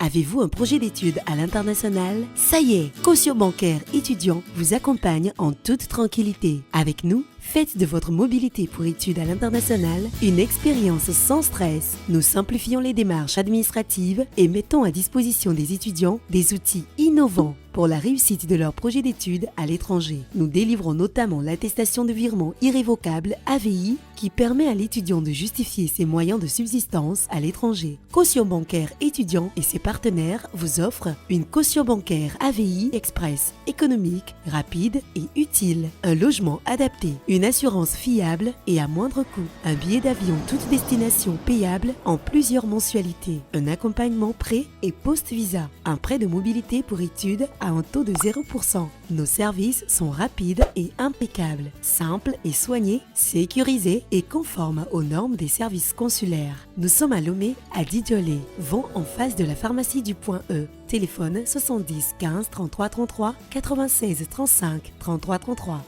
Avez-vous un projet d'études à l'international? Ça y est, Caution Bancaire Étudiant vous accompagne en toute tranquillité. Avec nous, faites de votre mobilité pour études à l'international une expérience sans stress. Nous simplifions les démarches administratives et mettons à disposition des étudiants des outils innovants pour la réussite de leur projet d'études à l'étranger. Nous délivrons notamment l'attestation de virement irrévocable AVI qui permet à l'étudiant de justifier ses moyens de subsistance à l'étranger. Caution Bancaire Étudiant et ses partenaires vous offrent une caution bancaire AVI express, économique, rapide et utile, un logement adapté, une assurance fiable et à moindre coût, un billet d'avion toute destination payable en plusieurs mensualités, un accompagnement pré- et post-visa, un prêt de mobilité pour études à un taux de 0%. Nos services sont rapides et impeccables, simples et soignés, sécurisés et conformes aux normes des services consulaires. Nous sommes à Lomé, à Didiolet, vent en face de la pharmacie du Point E. Téléphone 70 15 33 33 96 35 33 33.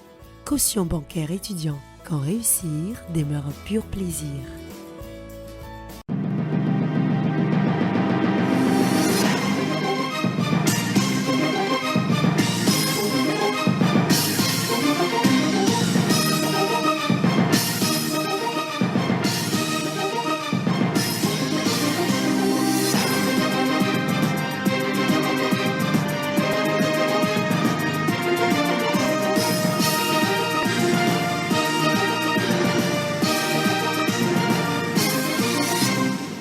Caution bancaire étudiant. Quand réussir demeure un pur plaisir.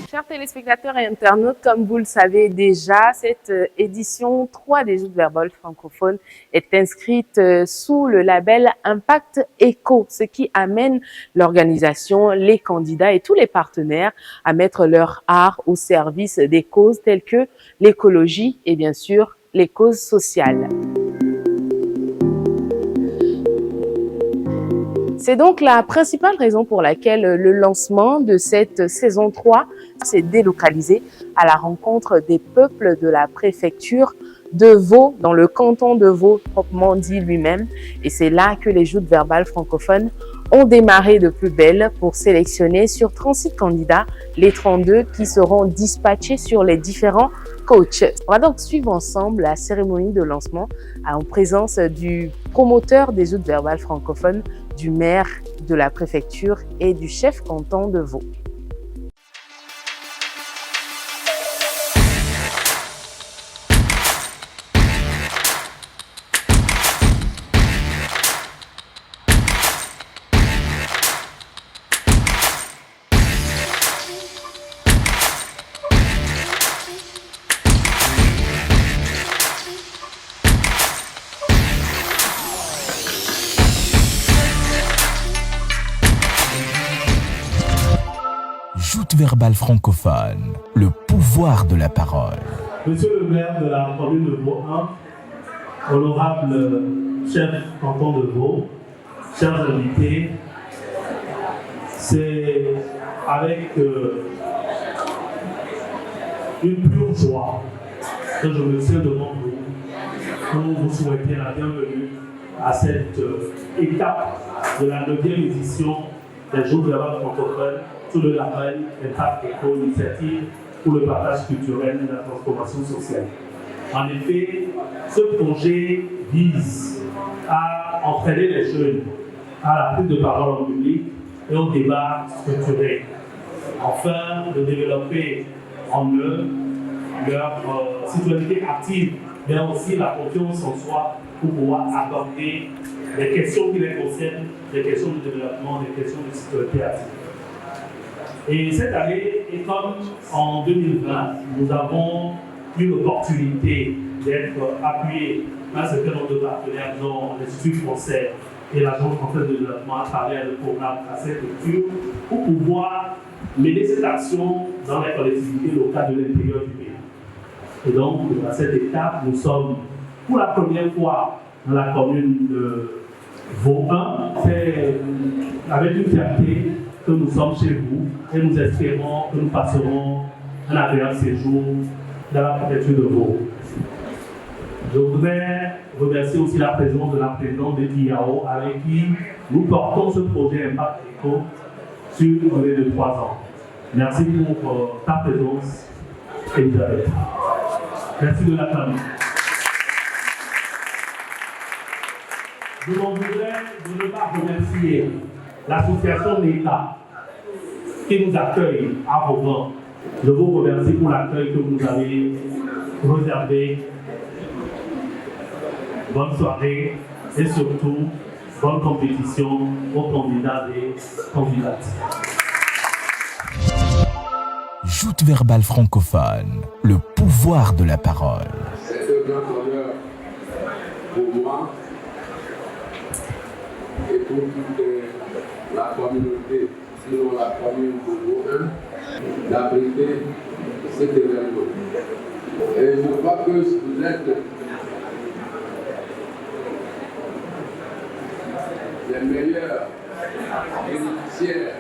Chers téléspectateurs et internautes, comme vous le savez déjà, cette édition 3 des Joutes Verbales francophones est inscrite sous le label Impact Éco, ce qui amène l'organisation, les candidats et tous les partenaires à mettre leur art au service des causes telles que l'écologie et bien sûr les causes sociales. C'est donc la principale raison pour laquelle le lancement de cette saison 3 s'est délocalisé à la rencontre des peuples de la préfecture de Vaud, dans le canton de Vaud, proprement dit lui-même. Et c'est là que les joutes verbales francophones ont démarré de plus belle pour sélectionner sur 36 candidats les 32 qui seront dispatchés sur les différents coachs. On va donc suivre ensemble la cérémonie de lancement en présence du promoteur des joutes verbales francophones, du maire de la préfecture et du chef canton de Vaud. Joutes verbales francophones, le pouvoir de la parole. Monsieur le maire de la commune de Vaud 1, honorable chef canton de Vaud, chers invités, c'est avec une pure joie que je me tiens devant vous pour vous souhaiter la bienvenue à cette étape de la 9e édition des Joutes verbales francophones sous le label Impact Éco, initiative pour le partage culturel et la transformation sociale. En effet, ce projet vise à entraîner les jeunes à la prise de parole en public et au débat structuré, afin de développer en eux leur citoyenneté active, mais aussi la confiance en soi pour pouvoir aborder les questions qui les concernent, des questions de développement, des questions de citoyenneté active. Et cette année, et comme en 2020, nous avons eu l'opportunité d'être appuyés par un certain nombre de partenaires, dont l'Institut français et l'Agence française de développement à travers le programme ACET Culture, pour pouvoir mener cette action dans les collectivités locales de l'intérieur du pays. Et donc, à cette étape, nous sommes pour la première fois dans la commune de Vaud 1. C'est avec une fierté que nous sommes chez vous et nous espérons que nous passerons un agréable séjour dans la préfecture de Vaud. Je voudrais remercier aussi la présence de la présidente de Diao avec qui nous portons ce projet Impact Éco sur une durée de 3 ans. Merci pour ta présence, Elisabeth. Merci de l'attendre. Je m'en voudrais de ne pas remercier l'association d'État qui nous accueille à Vaughan. Je vous remercie pour l'accueil que vous nous avez réservé. Bonne soirée et surtout, bonne compétition aux candidats et candidates. Joute verbale francophone, le pouvoir de la parole. C'est un grand honneur pour moi et pour toute la communauté, sinon la commune de Vaughan, d'abriter cet événement. Et je crois que vous êtes les meilleurs bénéficiaires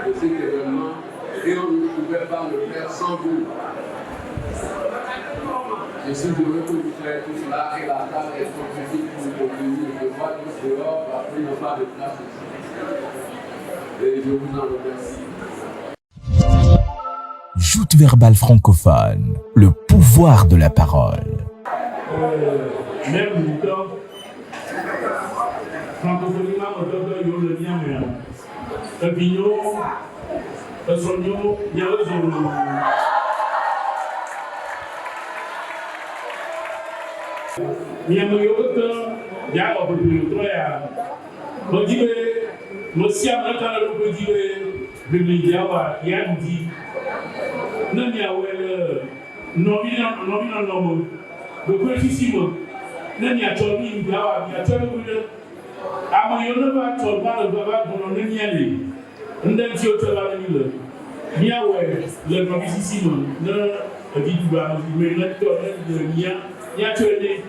de cet événement et on ne pouvait pas le faire sans vous. Je suis heureux que vous soyez tous là et la table est suffisamment pour vous contenir. Je vois tous dehors parce qu'il n'y a pas de place ici. Et je vous en remercie. Joute verbale francophone, le pouvoir de la parole. Même du temps, francophonie, on a le lien, un vignon, un sonio, il y a un zolo. Miamo yokoto, ya obudu toya. Mojibe, mosia maka lo mojibe, bimi jawa ya ndi. Nani awele, nomina nomo. Boko sisimo. Nani atobi jawa, ya tobi kude. Ama yono ba toba lo baba bono nani ale. Ndem ti otoba ni le. Miawe le nobi sisimo. Na abidu ba me na to na nia. Ya tobe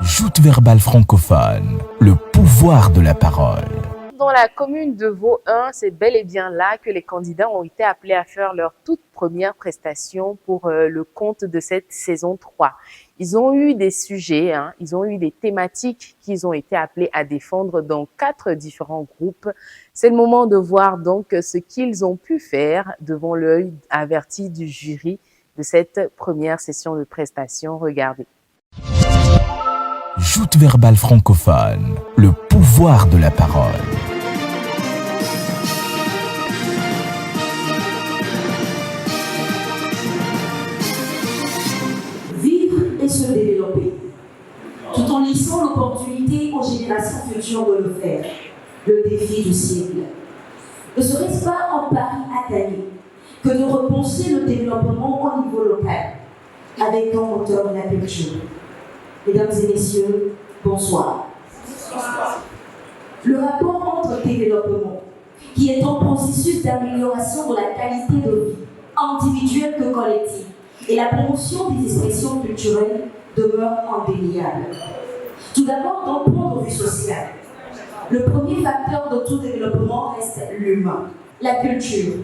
Joute verbale francophone, le pouvoir de la parole. Dans la commune de Vaughan, c'est bel et bien là que les candidats ont été appelés à faire leur toute première prestation pour le compte de cette saison 3. Ils ont eu des sujets, ils ont eu des thématiques qu'ils ont été appelés à défendre dans 4 différents groupes. C'est le moment de voir donc ce qu'ils ont pu faire devant l'œil averti du jury de cette première session de prestation. Regardez. Joute verbale francophone, le pouvoir de la parole. Vivre et se développer, tout en laissant l'opportunité aux générations futures de le faire. Le défi du siècle. Ne serait-ce pas un pari à gagner que de repenser le développement au niveau local, avec un moteur de la culture. Mesdames et messieurs, bonsoir. Le rapport entre développement, qui est un processus d'amélioration de la qualité de vie, individuelle que collective, et la promotion des expressions culturelles demeure indéniable. Tout d'abord, d'un point de vue social, le premier facteur de tout développement reste l'humain, la culture.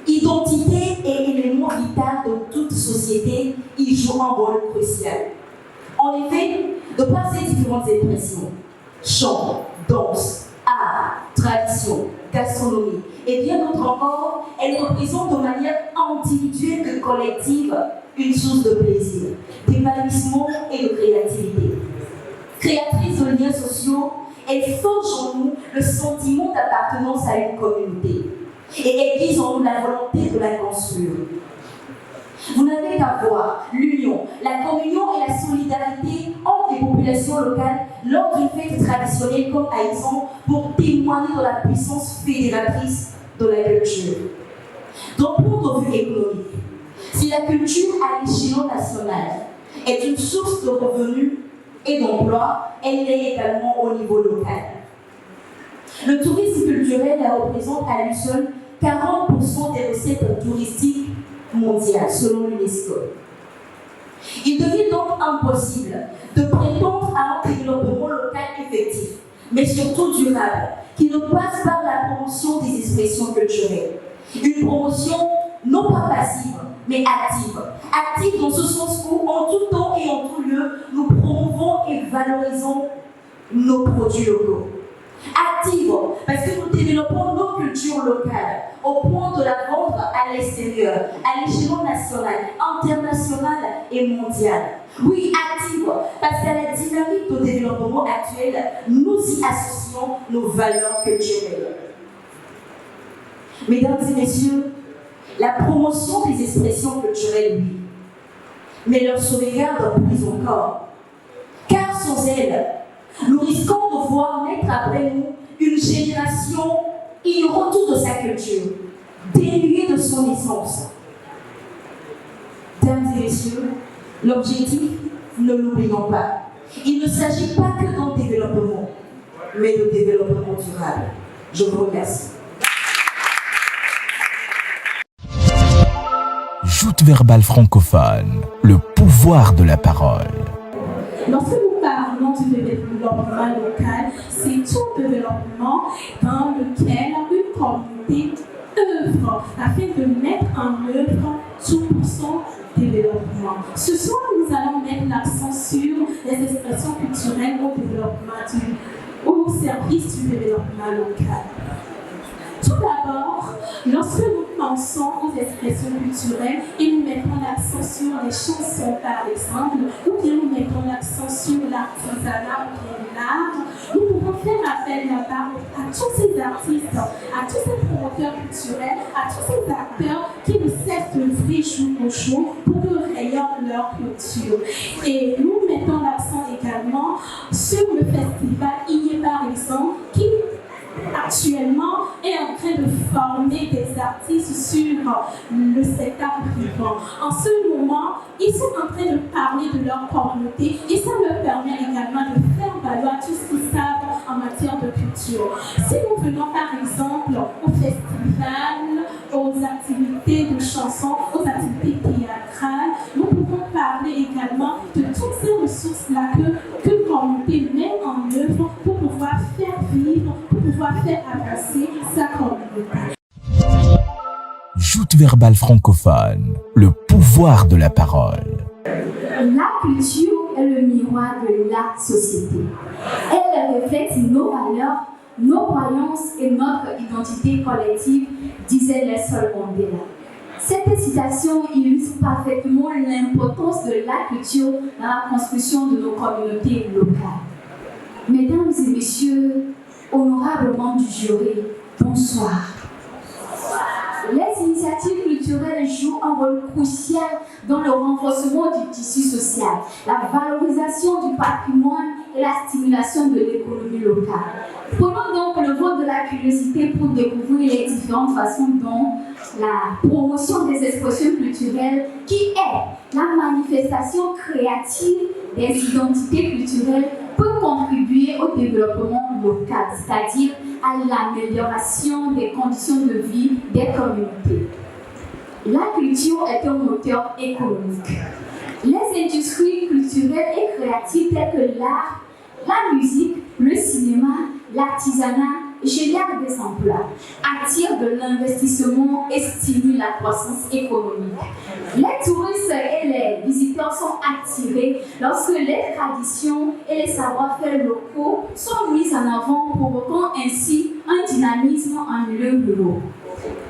Identité et élément vital de toute société, y joue un rôle crucial. En effet, de par ces différentes expressions, chant, danse, art, tradition, gastronomie et bien d'autres encore, elles représentent de manière individuelle que collective une source de plaisir, d'épanouissement et de créativité. Créatrice de liens sociaux, elles forgent en nous le sentiment d'appartenance à une communauté et aiguisent en nous la volonté de la construire. Vous n'avez qu'à voir l'union, la communion et la solidarité entre les populations locales lors d'une fête traditionnelle comme Haïtson pour témoigner de la puissance fédératrice de la culture. D'un point de vue économique, si la culture à l'échelon national est une source de revenus et d'emplois, elle l'est également au niveau local. Le tourisme culturel représente à lui seul 40% des recettes touristiques mondiales, selon l'UNESCO. Il devient donc impossible de prétendre à un développement local effectif, mais surtout durable, qui ne passe par la promotion des expressions culturelles. Une promotion non pas passive, mais active. Active dans ce sens où, en tout temps et en tout lieu, nous promouvons et valorisons nos produits locaux. Active, parce que nous développons nos cultures locales au point de la vendre à l'extérieur, à l'échelon national, international et mondial. Oui, active, parce qu'à la dynamique de développement actuel, nous y associons nos valeurs culturelles. Mesdames et messieurs, la promotion des expressions culturelles, oui, mais leur sauvegarde plus encore. Car sans elles, nous risquons de voir naître après nous une génération ignorant tout de sa culture, dénuée de son essence. Mesdames et messieurs, l'objectif, ne l'oublions pas, il ne s'agit pas que d'un développement, mais de développement durable. Je vous remercie. Joute verbale francophone, le pouvoir de la parole. Lorsque nous parlons du développement local, c'est tout développement dans lequel une communauté œuvre afin de mettre en œuvre tout pour son développement. Ce soir, nous allons mettre l'accent sur les expressions culturelles au service du développement local. Tout d'abord, lorsque nous pensons aux expressions culturelles et nous mettons l'accent sur les chansons par exemple, ou bien nous mettons l'accent sur l'artisanat ou bien l'art, nous pouvons faire appel là-bas à tous ces artistes, à tous ces promoteurs culturels, à tous ces acteurs qui ne cessent d'œuvrer jour au jour pour que rayonne leur culture. Et nous mettons l'accent également sur le festival IE par exemple, qui actuellement est en train de former des artistes sur le spectacle vivant. En ce moment, ils sont en train de parler de leur communauté et ça leur permet également de faire valoir tout ce qu'ils savent en matière de culture. Si nous venons par exemple au festival, aux activités de chansons, aux activités théâtrales, nous pouvons parler également de toutes ces ressources-là que une communauté met en œuvre pour pouvoir faire vivre, pour pouvoir faire avancer sa communauté. Joute verbale francophone, le pouvoir de la parole. La culture est le miroir de la société. Elle reflète nos valeurs, nos croyances et notre identité collective, disait Nelson Mandela. Cette citation illustre parfaitement l'importance de la culture dans la construction de nos communautés locales. Mesdames et messieurs, honorables membres du jury, bonsoir. Les initiatives culturelles jouent un rôle crucial dans le renforcement du tissu social, la valorisation du patrimoine et la stimulation de l'économie locale. Prenons donc le vote de la curiosité pour découvrir les différentes façons dont la promotion des expressions culturelles, qui est la manifestation créative des identités culturelles, peut contribuer au développement local, c'est-à-dire à l'amélioration des conditions de vie des communautés. La culture est un moteur économique. Les industries culturelles et créatives telles que l'art, la musique, le cinéma, l'artisanat génèrent des emplois, attirent de l'investissement et stimulent la croissance économique. Les touristes et les visiteurs sont attirés lorsque les traditions et les savoir-faire locaux sont mis en avant, provoquant ainsi un dynamisme en milieu rural.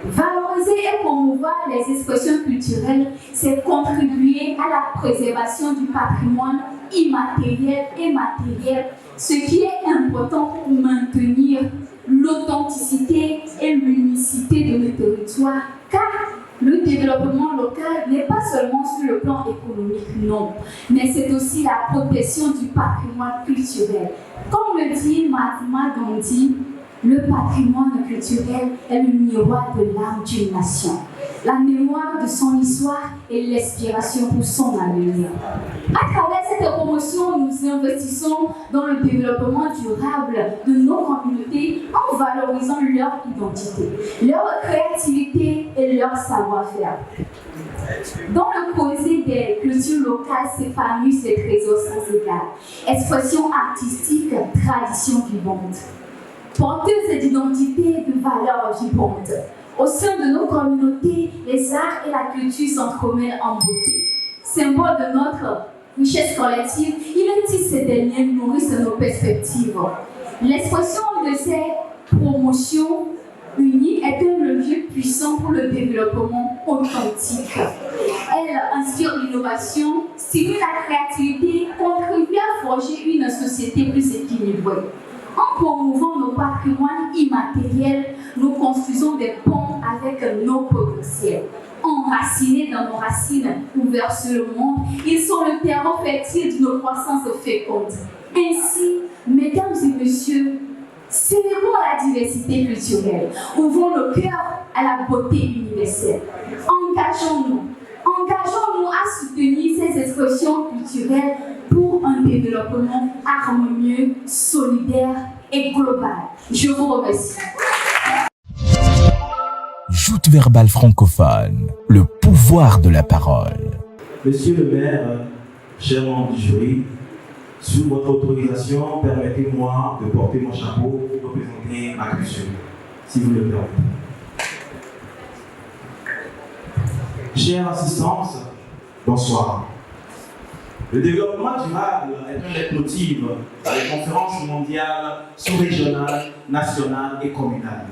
Valoriser et promouvoir les expressions culturelles, c'est contribuer à la préservation du patrimoine immatériel et matériel, ce qui est important pour maintenir l'authenticité et l'unicité de nos territoires, car le développement local n'est pas seulement sur le plan économique, non, mais c'est aussi la protection du patrimoine culturel. Comme le dit Mahatma Gandhi, le patrimoine culturel est le miroir de l'âme d'une nation, la mémoire de son histoire et l'inspiration pour son avenir. À travers cette promotion, nous investissons dans le développement durable de nos communautés en valorisant leur identité, leur créativité et leur savoir-faire. Dans le projet des cultures locales s'épanouissent les trésors sans égal, expression artistique, tradition vivante. Porteuses d'identité et de valeurs vivantes. Au sein de nos communautés, les arts et la culture s'entremêlent en beauté. Symbole de notre richesse collective, il est dit que ces derniers nourrissent nos perspectives. L'expression de ces promotions unies est un levier puissant pour le développement authentique. Elle inspire l'innovation, stimule la créativité, contribue à forger une société plus équilibrée. En promouvant nos patrimoines immatériels, nous construisons des ponts avec nos potentiels. Enracinés dans nos racines ouvertes sur le monde, ils sont le terreau fertile de nos croissances fécondes. Ainsi, mesdames et messieurs, célébrons la diversité culturelle, ouvrons nos cœurs à la beauté universelle. Engageons-nous à soutenir ces expressions culturelles pour un développement harmonieux, solidaire et global. Je vous remercie. Joute verbale francophone, le pouvoir de la parole. Monsieur le maire, chers membres du jury, sous votre autorisation, permettez-moi de porter mon chapeau pour représenter ma culture, si vous le permettez. Chère assistance, bonsoir. Le développement durable est un leitmotiv des conférences mondiales, sous-régionales, nationales et communales.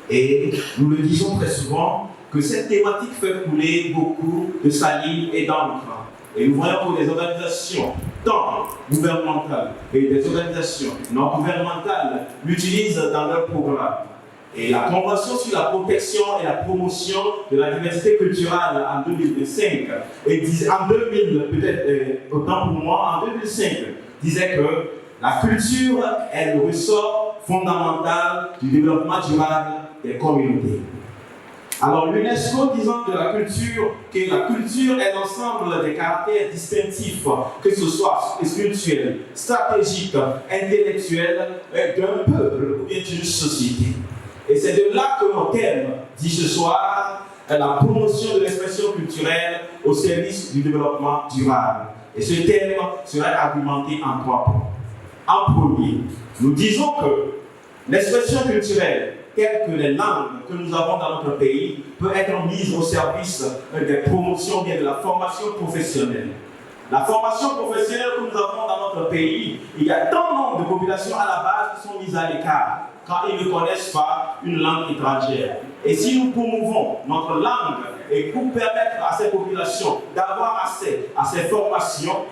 Et nous le disons très souvent que cette thématique fait couler beaucoup de salive et d'encre. Et nous voyons que des organisations, tant gouvernementales et des organisations non gouvernementales, l'utilisent dans leurs programmes. Et la Convention sur la protection et la promotion de la diversité culturelle en 2005, et en 2000, peut-être autant pour moi, en 2005, disait que la culture est le ressort fondamental du développement durable des communautés. Alors l'UNESCO disant de la culture que la culture est l'ensemble des caractères distinctifs, que ce soit spirituel, stratégique, intellectuel, d'un peuple ou bien d'une société. Et c'est de là que mon thème dit ce soir la promotion de l'expression culturelle au service du développement durable. Et ce thème serait argumenté en 3 points. En premier, nous disons que l'expression culturelle, telle que les langues que nous avons dans notre pays, peut être mise au service des promotions, bien de la formation professionnelle. La formation professionnelle que nous avons dans notre pays, il y a tant nombre de populations à la base qui sont mises à l'écart quand ils ne connaissent pas une langue étrangère. Et si nous promouvons notre langue et pour permettre à ces populations d'avoir accès à ces formations,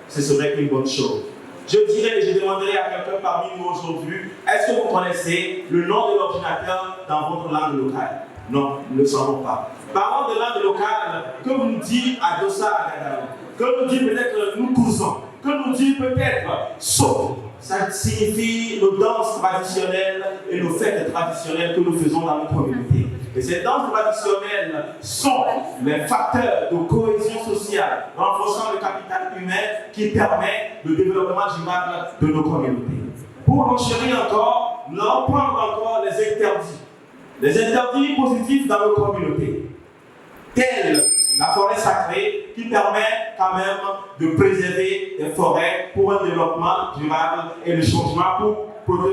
ce serait une bonne chose. Je dirais et je demanderai à quelqu'un parmi nous aujourd'hui, est-ce que vous connaissez le nom de l'ordinateur dans votre langue locale? Non, nous ne le savons pas. Parlons de langue locale, que nous dit Adossa Agadaou, que nous dit peut-être nous cousons, que nous dit peut-être saut. Ça signifie nos danses traditionnelles et nos fêtes traditionnelles que nous faisons dans nos communautés. Et ces danses traditionnelles sont les facteurs de cohésion sociale, renforçant le capital humain qui permet le développement durable de nos communautés. Pour enchérir encore, nous allons prendre encore les interdits. Les interdits positifs dans nos communautés, tels la forêt sacrée qui permet quand même de préserver les forêts pour un développement durable et le changement pour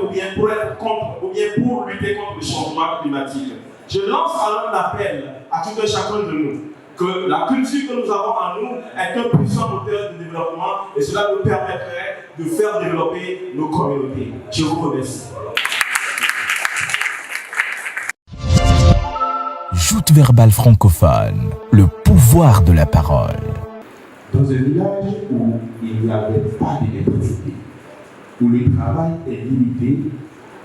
être contre ou bien pour lutter contre le changement climatique. Je lance alors un appel à tout un chacun de nous que la culture que nous avons en nous est un puissant moteur de développement et cela nous permettrait de faire développer nos communautés. Je vous remercie. Joute verbale francophone, le pouvoir de la parole. Dans un village où il n'y avait pas d'électricité, où le travail est limité,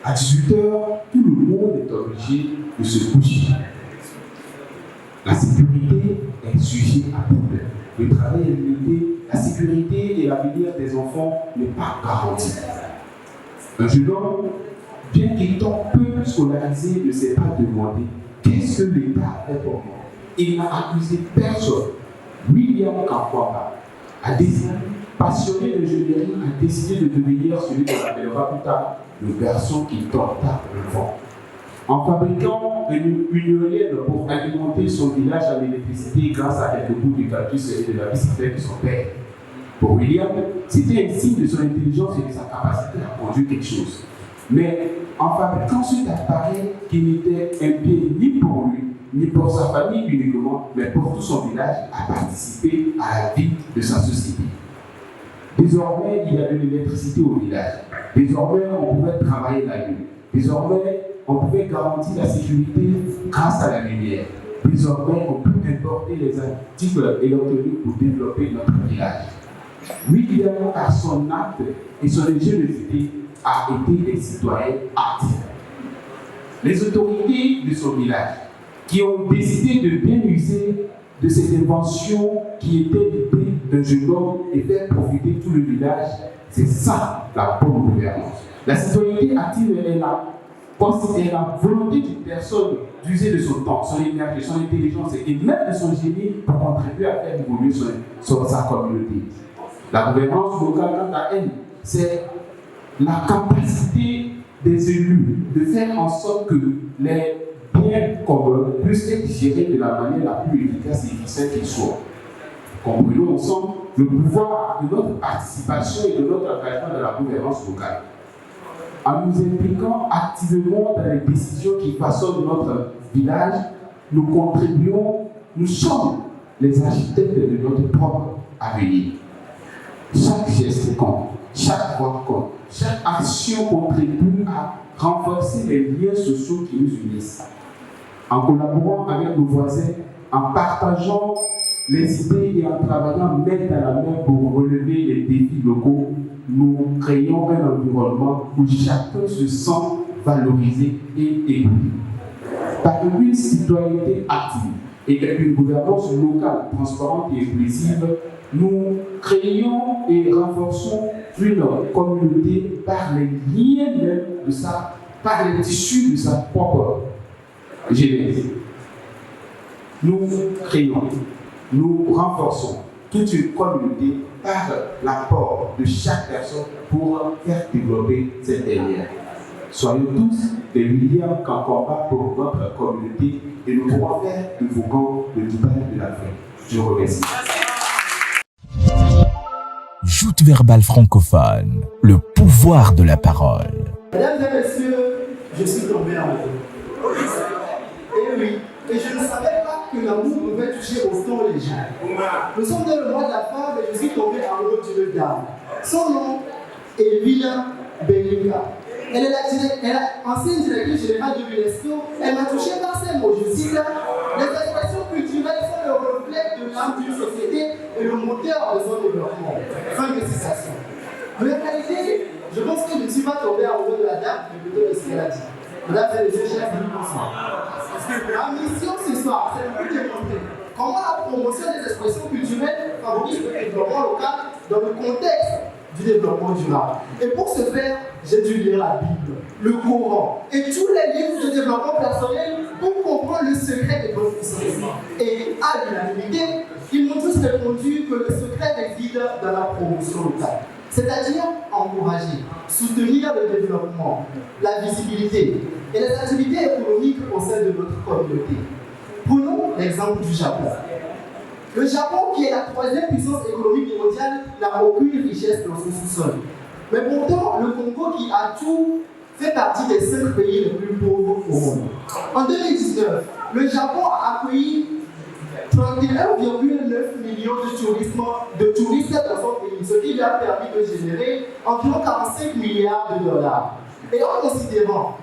à 18 h, tout le monde est obligé de se coucher. La sécurité est sujet à problème. Le travail est limité, la sécurité et l'avenir des enfants n'est pas garanti. Un jeune homme, bien qu'étant peu scolarisé, ne s'est pas demandé qu'est-ce que l'État a fait pour moi. Il n'a accusé personne. William Kakwaba a décidé, passionné de ingénierie, a décidé de devenir celui qu'on appellera plus tard le garçon qui tenta le vent. En fabriquant une éolienne pour alimenter son village à l'électricité grâce à quelques bouts de cactus et de la bicyclette de son père. Pour William, c'était un signe de son intelligence et de sa capacité à produire quelque chose. Mais en fabriquant cet appareil qui n'était un bien ni pour lui, ni pour sa famille uniquement, mais pour tout son village, a participé à la vie de sa société. Désormais, il y a de l'électricité au village. Désormais, on pouvait travailler la nuit. Désormais, on pouvait garantir la sécurité grâce à la lumière. Désormais, on peut importer les articles électroniques pour développer notre village. William, par son acte et son ingéniosité, a été des citoyens actifs. Les autorités de son village, qui ont décidé de bien user de cette invention qui était l'idée d'un jeune homme et faire profiter tout le village, c'est ça la bonne gouvernance. La citoyenneté active est la volonté d'une personne d'user de son temps, son énergie, son intelligence et même de son génie pour contribuer à faire évoluer sa communauté. La gouvernance locale, quant à elle, c'est la capacité des élus de faire en sorte que les biens communs puissent être gérés de la manière la plus efficace et efficiente qu'ils soient. Comprenons ensemble le pouvoir de notre participation et de notre engagement dans la gouvernance locale. En nous impliquant activement dans les décisions qui façonnent notre village, nous contribuons, nous sommes les architectes de notre propre avenir. Chaque geste compte, chaque voix compte, chaque action contribue à renforcer les liens sociaux qui nous unissent. En collaborant avec nos voisins, en partageant les idées et en travaillant main dans la main pour relever les défis locaux, nous créons un environnement où chacun se sent valorisé et écouté. Par une citoyenneté active et une gouvernance locale transparente et inclusive, nous créons et renforçons une communauté par les liens même par les tissus de sa propre génétique. Nous créons, nous renforçons toute une communauté par l'apport de chaque personne pour faire développer cette dernière. Soyons tous des Williams qui combattent pour notre communauté et nous pourrons faire de vos camps le Dubaï de l'Afrique. Je vous remercie. Joute verbale francophone, le pouvoir de la parole. Mesdames et messieurs, je suis tombé amoureux. Et oui, et je ne savais pas que l'amour pouvait toucher autant les gens. Nous sommes dans le mois de la femme et je suis tombé amoureux d'une dame. Son nom est Elvina Belinga. Elle est ancienne directrice générale de l'UNESCO. Elle m'a touché par ses mots. Je cite: les expressions culturelles sont le reflet de l'âme d'une société et le moteur de son développement. Fin de citation. En réalité, je pense que je ne suis pas tombé amoureux de la dame, mais plutôt de ce qu'elle a dit. Mesdames et messieurs, chers amis, bonsoir. Ma mission ce soir, c'est de vous démontrer comment la promotion des expressions culturelles favorise le développement local dans le contexte du développement durable. Et pour ce faire, j'ai dû lire la Bible, le Coran et tous les livres de développement personnel pour comprendre le secret des bonnes puissances. Et à l'unanimité, ils m'ont tous répondu que le secret réside dans la promotion locale. C'est-à-dire encourager, soutenir le développement, la visibilité et les activités économiques au sein de notre communauté. Prenons l'exemple du Japon. Le Japon, qui est la troisième puissance économique mondiale, n'a aucune richesse dans son sous-sol. Mais pourtant, le Congo, qui a tout, fait partie des 5 pays les plus pauvres au monde. En 2019, le Japon a accueilli 31,9 millions de touristes dans son pays, ce qui lui a permis de générer environ 45 milliards de dollars. Et en considérant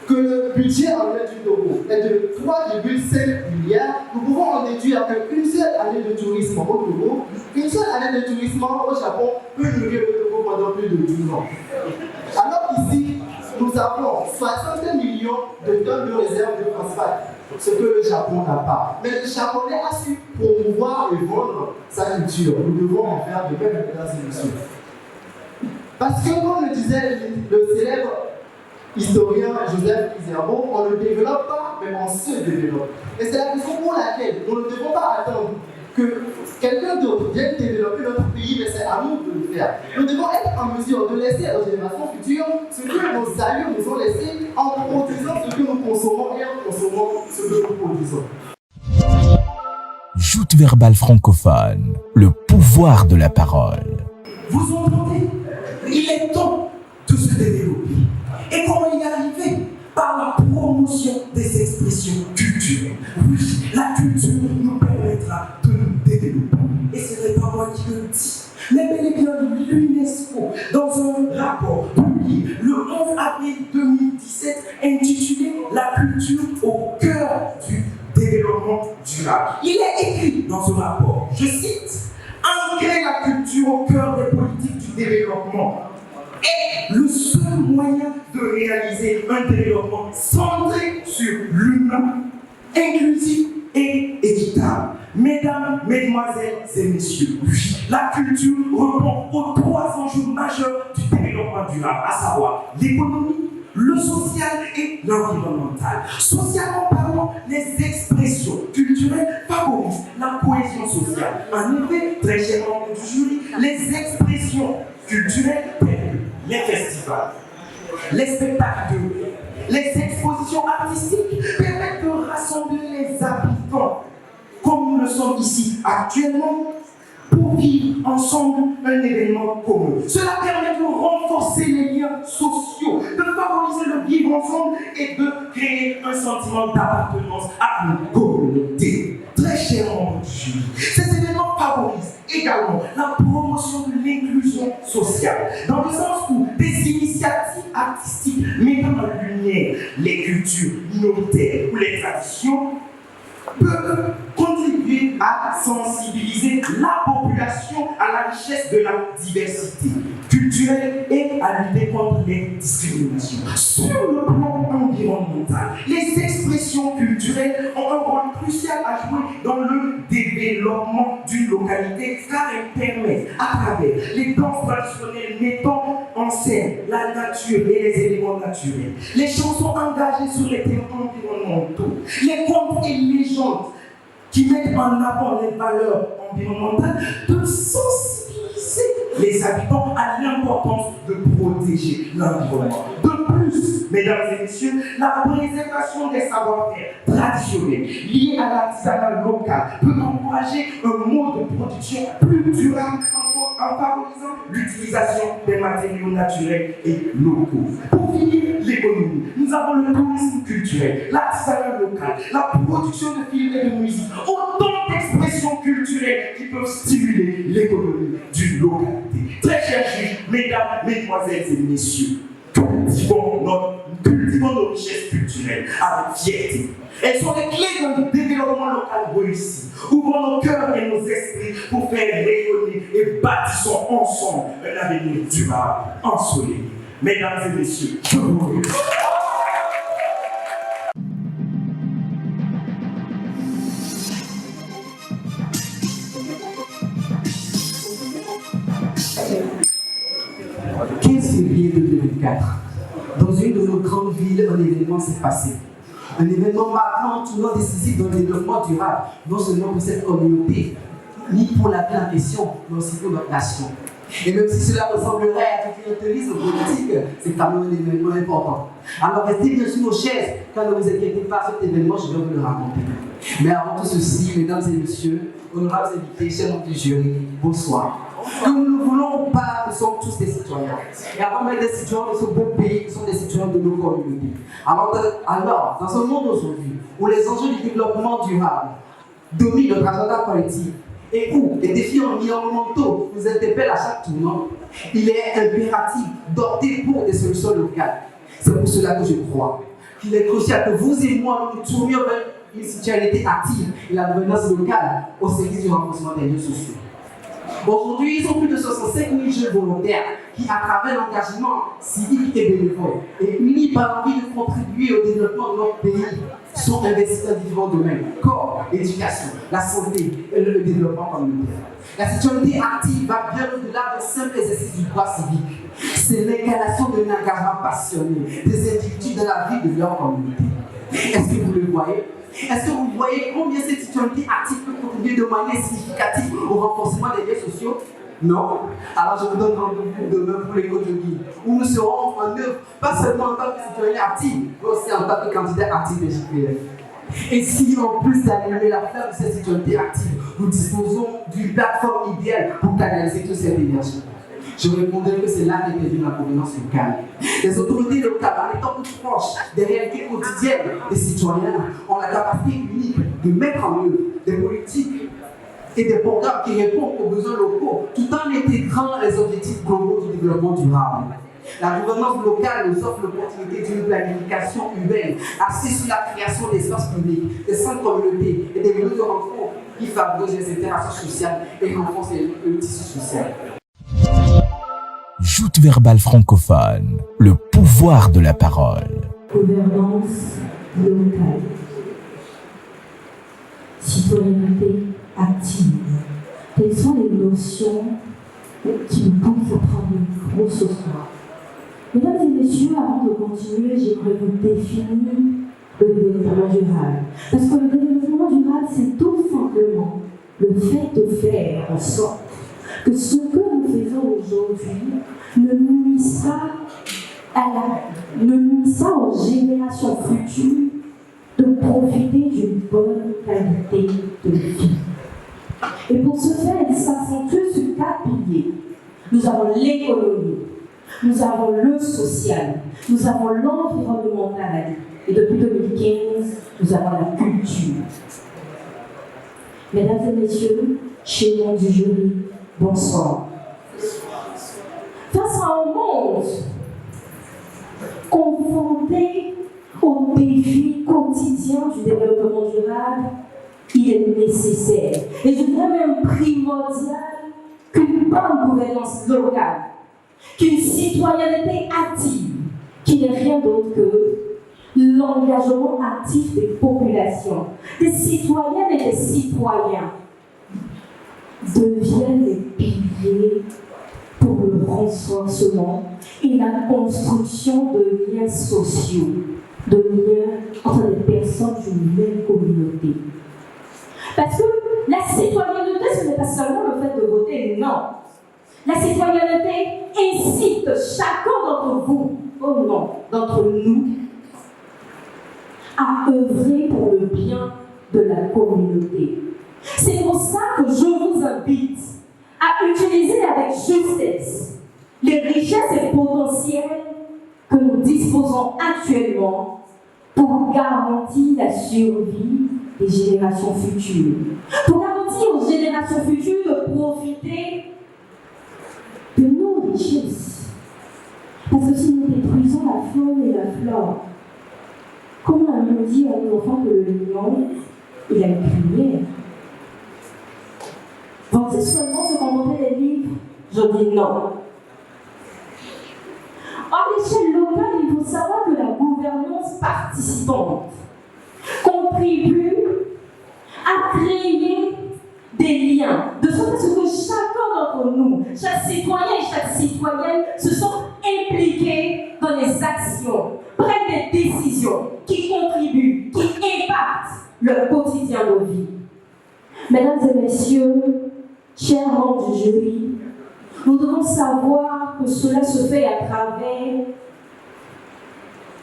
que le budget annuel du Togo est de 3,5 milliards, nous pouvons en déduire qu'une seule année de tourisme au Togo, une seule année de tourisme au Japon peut nourrir le Togo pendant plus de 12 ans. Alors qu'ici, nous avons 60 millions de tonnes de réserves de phosphate, ce que le Japon n'a pas. Mais le Japonais a su promouvoir et vendre sa culture. Nous devons en faire de même, mesdames et messieurs. Parce que, comme le disait le célèbre historien Joseph Izerbo, on ne développe pas, mais on se développe. Et c'est la raison pour laquelle nous ne devons pas attendre que quelqu'un d'autre vienne développer notre pays, mais c'est à nous de le faire. Nous devons être en mesure de laisser aux générations futures ce que nos aïeux nous ont laissé en produisant ce que nous consommons et en consommant ce que nous produisons. Joute verbale francophone, le pouvoir de la parole. Vous entendez? Il est temps de se développer. Et comment y arriver? Par la promotion des expressions culturelles. Oui, la culture nous permettra de nous développer. Et ce n'est pas moi qui le dis, mais bel et bien l'UNESCO dans un rapport publié le 11 avril 2017 intitulé « La culture au cœur du développement durable ». Il est écrit dans ce rapport, je cite, « Ancrer la culture au cœur des politiques du développement est le seul moyen de réaliser un développement centré sur l'humain, inclusif et équitable. » Mesdames, mesdemoiselles et messieurs, la culture répond aux trois enjeux majeurs du développement durable, à savoir l'économie, le social et l'environnemental. Socialement parlant, les expressions culturelles favorisent la cohésion sociale. En effet, très chers membres du jury, les expressions culturelles telles que les festivals, les spectacles, les expositions artistiques permettent de rassembler les habitants, comme nous le sommes ici actuellement, pour vivre ensemble un événement commun. Cela permet de renforcer les liens sociaux, de favoriser le vivre ensemble et de créer un sentiment d'appartenance à une communauté. Très chers membres du jury, ces événements favorisent également la promotion de l'inclusion sociale, dans le sens où des initiatives artistiques mettant en lumière les cultures minoritaires ou les traditions peuvent contribuer à sensibiliser la population à la richesse de la diversité culturelle et à lutter contre les discriminations. Sur le plan environnemental, les expressions culturelles ont un rôle crucial à jouer dans le développement d'une localité, car elles permettent, à travers les danses traditionnelles mettant en scène la nature et les éléments naturels, les chansons engagées sur les thèmes environnementaux, les contes et légendes qui mettent en avant les valeurs environnementales, de sensibiliser les habitants à l'importance de protéger l'environnement. De plus, mesdames et messieurs, la préservation des savoir-faire traditionnels liés à l'artisanat local peut encourager un mode de production plus durable en favorisant l'utilisation des matériaux naturels et locaux. Pour finir, l'économie. Nous avons le tourisme culturel, l'artisanat local, la production de films et de musique, autant d'expressions culturelles qui peuvent stimuler l'économie d'une localité. Très chers juges, mesdames, mesdemoiselles et messieurs, cultivons nos richesses culturelles avec fierté. Elles sont les clés d'un développement local réussi. Ouvrons nos cœurs et nos esprits pour faire rayonner et bâtissons ensemble un avenir durable, ensoleillé. Mesdames et messieurs, je vous remercie. Le 15 février 2024, dans une de nos grandes villes, un événement s'est passé. Un événement marquant, tournant décisif dans le développement durable, non seulement pour cette communauté, ni pour la ville en question, mais aussi pour notre nation. Et même si cela ressemblerait à du clientélisme politique, c'est quand même un événement important. Alors restez bien sur nos chaises, quand ne vous inquiétez pas, cet événement, je vais vous le raconter. Mais avant tout ceci, mesdames et messieurs, honorables invités, chers membres du jury, bonsoir. Que nous ne voulons pas, nous sommes tous des citoyens. Et avant d'être des citoyens de ce beau pays, nous sommes des citoyens de nos communautés. Alors, dans un monde aujourd'hui où les enjeux du développement durable dominent notre agenda collectif et où les défis environnementaux nous interpellent à chaque tournant, il est impératif d'opter pour des solutions locales. C'est pour cela que je crois qu'il est crucial que vous et moi nous tournions vers une citoyenneté active et la gouvernance locale au service du renforcement des liens sociaux. Aujourd'hui, ils sont plus de 65 000 jeunes volontaires qui, à travers l'engagement civique et bénévole, et unis par l'envie de contribuer au développement de notre pays, sont investis dans différents domaines, comme l'éducation, la santé et le développement communautaire. La citoyenneté active va bien au-delà d'un simple exercice du droit civique. C'est l'incarnation d'un engagement passionné des individus dans la vie de leur communauté. Est-ce que vous le voyez? Est-ce que vous voyez combien cette citoyenneté active peut contribuer de manière significative au renforcement des liens sociaux? Non? Alors je vous donne rendez-vous demain pour les codes de guide, où nous serons en œuvre, pas seulement en tant que citoyen actif, mais aussi en tant que candidat actif des JPF. Et si en plus d'animer la flamme de cette citoyenneté active, nous disposons d'une plateforme idéale pour canaliser toute cette énergie. Je répondrai que c'est là qu'est prévue la gouvernance locale. Les autorités locales, en étant plus proches des réalités quotidiennes des citoyens, ont la capacité unique de mettre en œuvre des politiques et des programmes qui répondent aux besoins locaux tout en intégrant les objectifs globaux du développement durable. La gouvernance locale nous offre l'opportunité d'une planification urbaine axée sur la création d'espaces publics, des centres communautés et des lieux de rencontre qui favorisent les interactions sociales et renforcent le tissu social. Joute verbale francophone, le pouvoir de la parole. Gouvernance locale. Citoyenneté active. Quelles sont les notions qui nous poussent à prendre le micro ce soir? Mesdames et messieurs, avant de continuer, j'aimerais vous définir le développement durable. Parce que le développement durable, c'est tout simplement le fait de faire en sorte que ce que nous faisons aujourd'hui ne nuise pas aux générations futures de profiter d'une bonne qualité de vie. Et pour ce faire, il s'accentue sur 4 piliers. Nous avons l'économie, nous avons le social, nous avons l'environnemental, et depuis 2015, nous avons la culture. Mesdames et messieurs, chez nous du jury, bonsoir. Face à un monde confronté aux défis quotidiens du développement durable, il est nécessaire, et je dirais même primordial, qu'une bonne gouvernance locale, qu'une citoyenneté active, qui n'est rien d'autre que l'engagement actif des populations, des citoyennes et des citoyens, deviennent les piliers pour le renforcement et la construction de liens sociaux, de liens entre les personnes d'une même communauté. Parce que la citoyenneté, ce n'est pas seulement le fait de voter, non. La citoyenneté incite chacun d'entre vous, au nom d'entre nous, à œuvrer pour le bien de la communauté. C'est pour ça que je vous invite à utiliser avec justesse les richesses et potentiels que nous disposons actuellement pour garantir la survie des générations futures. Pour garantir aux générations futures de profiter de nos richesses. Parce que si nous détruisons la faune et la flore, comment allons-nous dire à nos enfants que le lion, il a une crinière? Vont-ils seulement se contenter des livres? Je dis non. À l'échelle locale, il faut savoir que la gouvernance participante contribue à créer des liens, de sorte que chacun d'entre nous, chaque citoyen et chaque citoyenne, se sont impliqués dans les actions, prennent des décisions qui contribuent, qui impactent leur quotidien de vie. Mesdames et messieurs, chers membres du jury, nous devons savoir que cela se fait à travers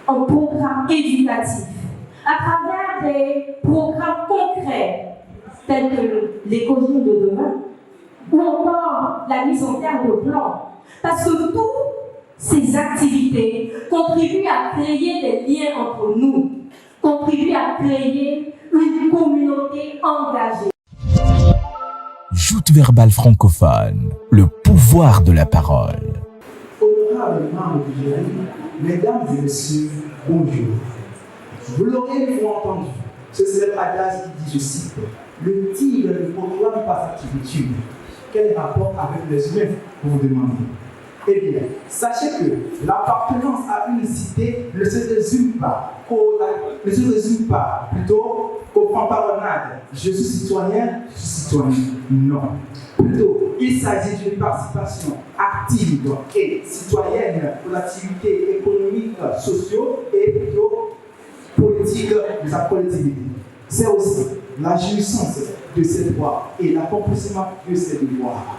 un programme éducatif, à travers des programmes concrets tels que l'écologie de demain, ou encore la mise en terre de plans. Parce que toutes ces activités contribuent à créer des liens entre nous, contribuent à créer une communauté engagée. Joute verbale francophone, le pouvoir de la parole. Honorables membres du jury, mesdames et messieurs, bonjour. Vous l'aurez une fois entendu, ce célèbre adage qui dit, je cite, le tigre ne proclame pas sa quiétude. Quel rapport avec les humains, vous vous demandez? Eh bien, sachez que l'appartenance à une cité ne se résume pas plutôt qu'aux fanfaronnades. Je suis citoyen, je suis citoyen. Non. Plutôt, il s'agit d'une participation active et citoyenne pour l'activité économique, sociale et plutôt politique de sa collectivité. C'est aussi la jouissance de ses droits et l'accomplissement de ses devoirs.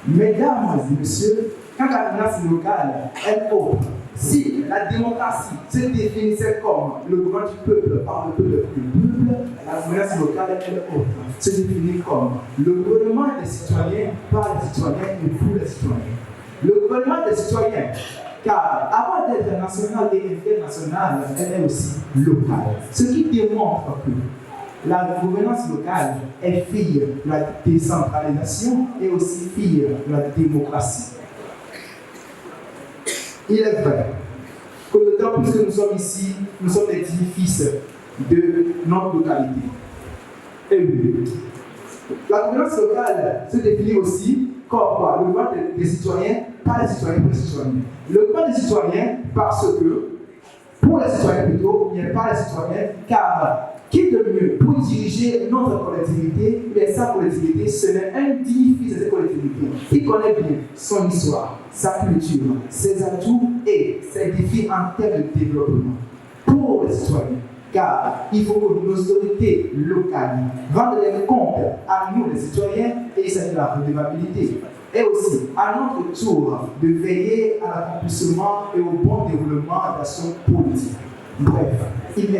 Mesdames et messieurs, quand la menace locale est autre, si la démocratie se définissait comme le gouvernement du peuple par le peuple, la menace locale est autre, se définit comme le gouvernement des citoyens par les citoyens et pour les citoyens. Le gouvernement des citoyens, car avant d'être national et international, elle est aussi locale. Ce qui démontre que La gouvernance locale est fille de la décentralisation et aussi fille de la démocratie. Il est vrai que d'autant plus que nous sommes ici, nous sommes des édifices de notre localité. Et oui, la gouvernance locale se définit aussi comme quoi le droit des citoyens, pas les citoyens pour les citoyens. Le droit des citoyens parce que, pour les citoyens plutôt, il n'y a pas les citoyens, car qui de mieux pour diriger notre collectivité, mais sa collectivité, ce n'est un digne fils de cette collectivité qui connaît bien son histoire, sa culture, ses atouts et ses défis en termes de développement pour les citoyens. Car il faut que nos autorités locales rendent des comptes à nous, les citoyens, et c'est de la redevabilité. Et aussi, à notre tour, de veiller à l'accomplissement et au bon développement d'actions politiques. Bref, il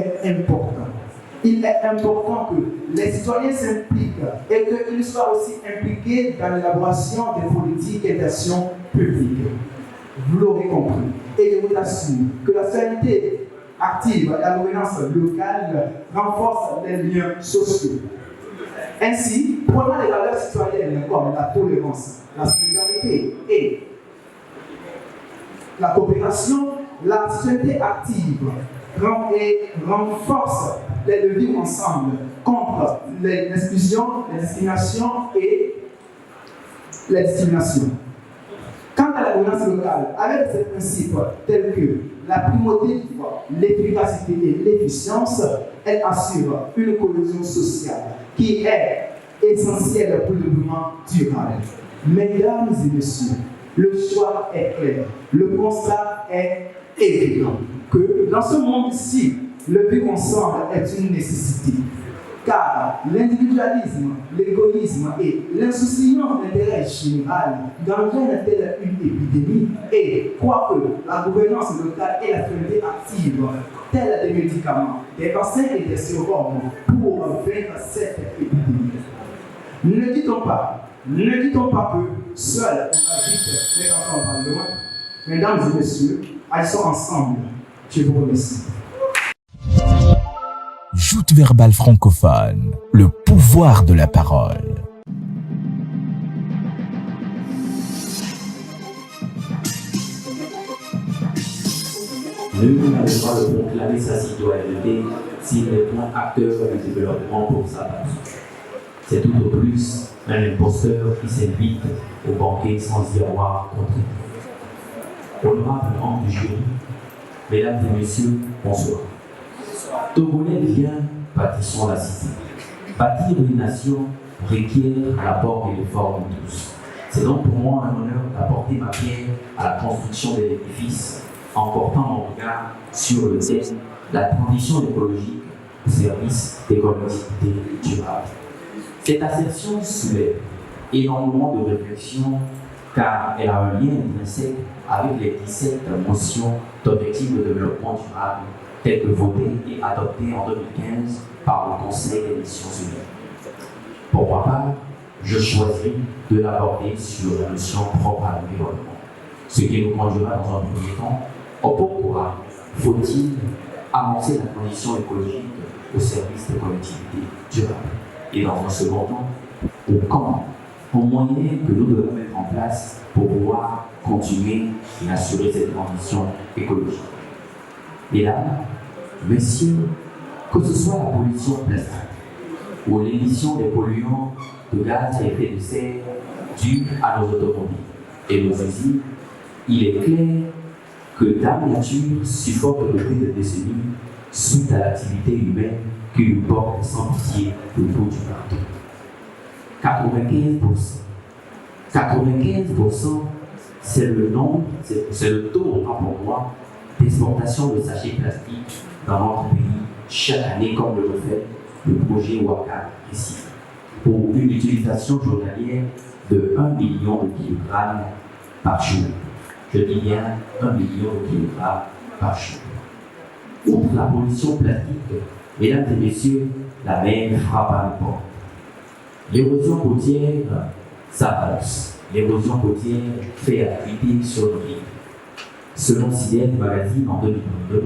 est important que les citoyens s'impliquent et qu'ils soient aussi impliqués dans l'élaboration des politiques et d'actions publiques. Vous l'aurez compris. Et je vous assure que la citoyenneté active et la gouvernance locale renforce les liens sociaux. Ainsi, prenant les valeurs citoyennes comme la tolérance, la solidarité et la coopération, la citoyenneté active renforce les vivre ensemble contre l'exclusion, les discriminations et les discriminations. Quant à la gouvernance locale, avec ces principes tels que la primauté du droit, l'efficacité et l'efficience, elle assure une cohésion sociale qui est essentielle pour le développement durable. Mesdames et messieurs, le choix est clair, le constat est évident que dans ce monde-ci, le vivre ensemble est une nécessité. Car l'individualisme, l'égoïsme et l'insouciance d'intérêt général d'entraînent-elles une épidémie et quoique la gouvernance locale et la citoyenneté active, tels des médicaments, des vaccins et des sérums pour vaincre cette épidémie. Ne dit-on pas que seuls on va vite, mais quand on va loin. Mesdames et messieurs, agissons ensemble. Je vous remercie. Joute verbale francophone, le pouvoir de la parole. Nul n'avait pas de proclamer sa citoyenneté s'il n'est point acteur du développement pour sa nation. C'est tout au plus un imposteur qui s'invite au banquet sans y avoir contribué. Honorable membre du jury, mesdames et messieurs, bonsoir. Togolais vient, bâtissons la cité. Bâtir une nation requiert l'apport et l'effort de tous. C'est donc pour moi un honneur d'apporter ma pierre à la construction de l'édifice en portant mon regard sur le thème la transition écologique au service des collectivités durables. Cette assertion soulève énormément de réflexions car elle a un lien intrinsèque avec les 17 motions d'objectifs de développement durable telles que votées et adoptées en 2015 par le Conseil des Nations Unies. Pour ma part, je choisis de l'aborder sur la notion propre à l'environnement, ce qui nous conduira dans un premier temps au pourquoi faut-il amorcer la transition écologique au service des collectivités durables, et dans un second temps, au comment, aux moyens que nous devons mettre en place pour pouvoir continuer et assurer cette transition écologique. Mesdames, messieurs, que ce soit la pollution plastique ou l'émission des polluants de gaz à effet de serre dus à nos automobiles et nos usines, il est clair que la nature supporte depuis des décennies suite à l'activité humaine qui lui porte sans pitié le bout du marteau. 95%, c'est le taux, pour moi, d'exportation de sachets plastiques dans notre pays chaque année, comme le refait le projet Waka ici, pour une utilisation journalière de 1 million de kilogrammes par jour. Je dis bien 1 million de kilogrammes par jour. Outre la pollution plastique, mesdames et messieurs, la mer frappe à nos portes. L'érosion côtière s'avance. L'érosion côtière fait activité sur nos rives. Selon CIDEL Magazine en 2022,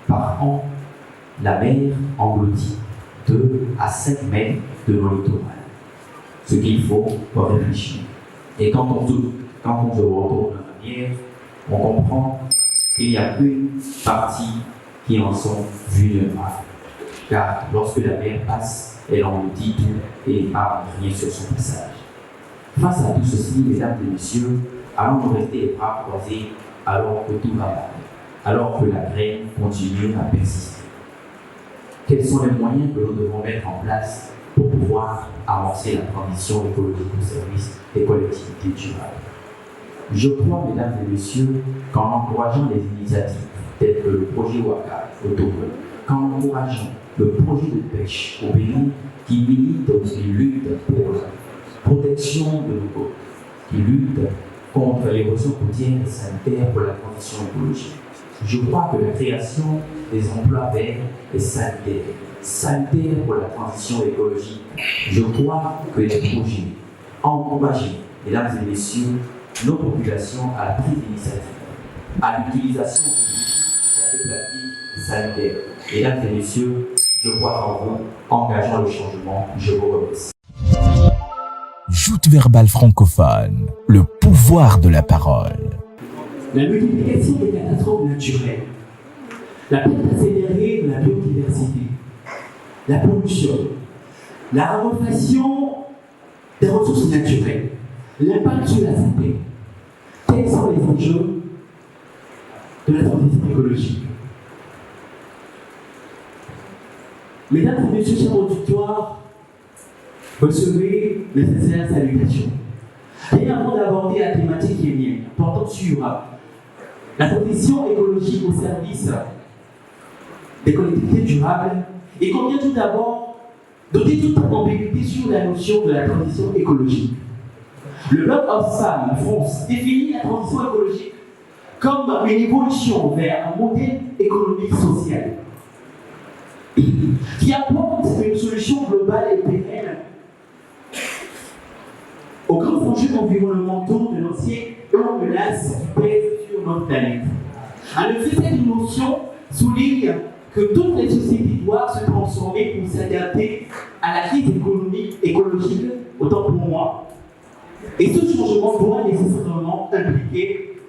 par an, la mer engloutit 2 à 5 mètres de l'eau littorale. Ce qu'il faut pour réfléchir. Et quand on se retourne en arrière, on comprend qu'il y a une partie qui en sont vulnérables. Car lorsque la mer passe, elle en dit tout et n'a rien sur son passage. Face à tout ceci, mesdames et messieurs, allons-nous rester les bras croisés alors que tout va mal, alors que la graine continue à persister? Quels sont les moyens que nous devons mettre en place pour pouvoir avancer la transition écologique au service des collectivités durables? Je crois, mesdames et messieurs, qu'en encourageant les initiatives telles que le projet Waka au Togo, qu'en encourageant le projet de pêche au Bénin qui milite et lutte pour la protection de nos côtes, qui lutte contre l'érosion côtière et sanitaire pour la transition écologique. Je crois que la création des emplois verts est sanitaire pour la transition écologique. Je crois que les projets encouragent, mesdames et messieurs, nos populations à la prise d'initiative, à l'utilisation de platiques sanitaires. Mesdames et messieurs, je crois en vous, engageons le changement. Je vous remercie. Joute verbale francophone, le pouvoir de la parole. La multiplication des catastrophes naturelles, la perte accélérée de la biodiversité, la pollution, la raréfaction des ressources naturelles, l'impact sur la santé, tels sont les enjeux de la transition écologique. Mesdames et messieurs, chers auditoires, recevez mes sincères salutations. Et avant d'aborder la thématique qui est mienne, portant sur la transition écologique au service des collectivités durables, il convient tout d'abord d'ôter toute ambiguïté sur la notion de la transition écologique. Le Bloc Oxfam France définit la transition écologique comme une évolution vers un modèle économique social qui apporte une solution globale et pérenne aux grands enjeux environnementaux de nos siècles et aux menaces qui pèsent sur notre planète. En effet, cette notion souligne que toutes les sociétés doivent se transformer pour s'adapter à la crise économique, écologique, autant pour moi. Et ce changement doit nécessairement impliquer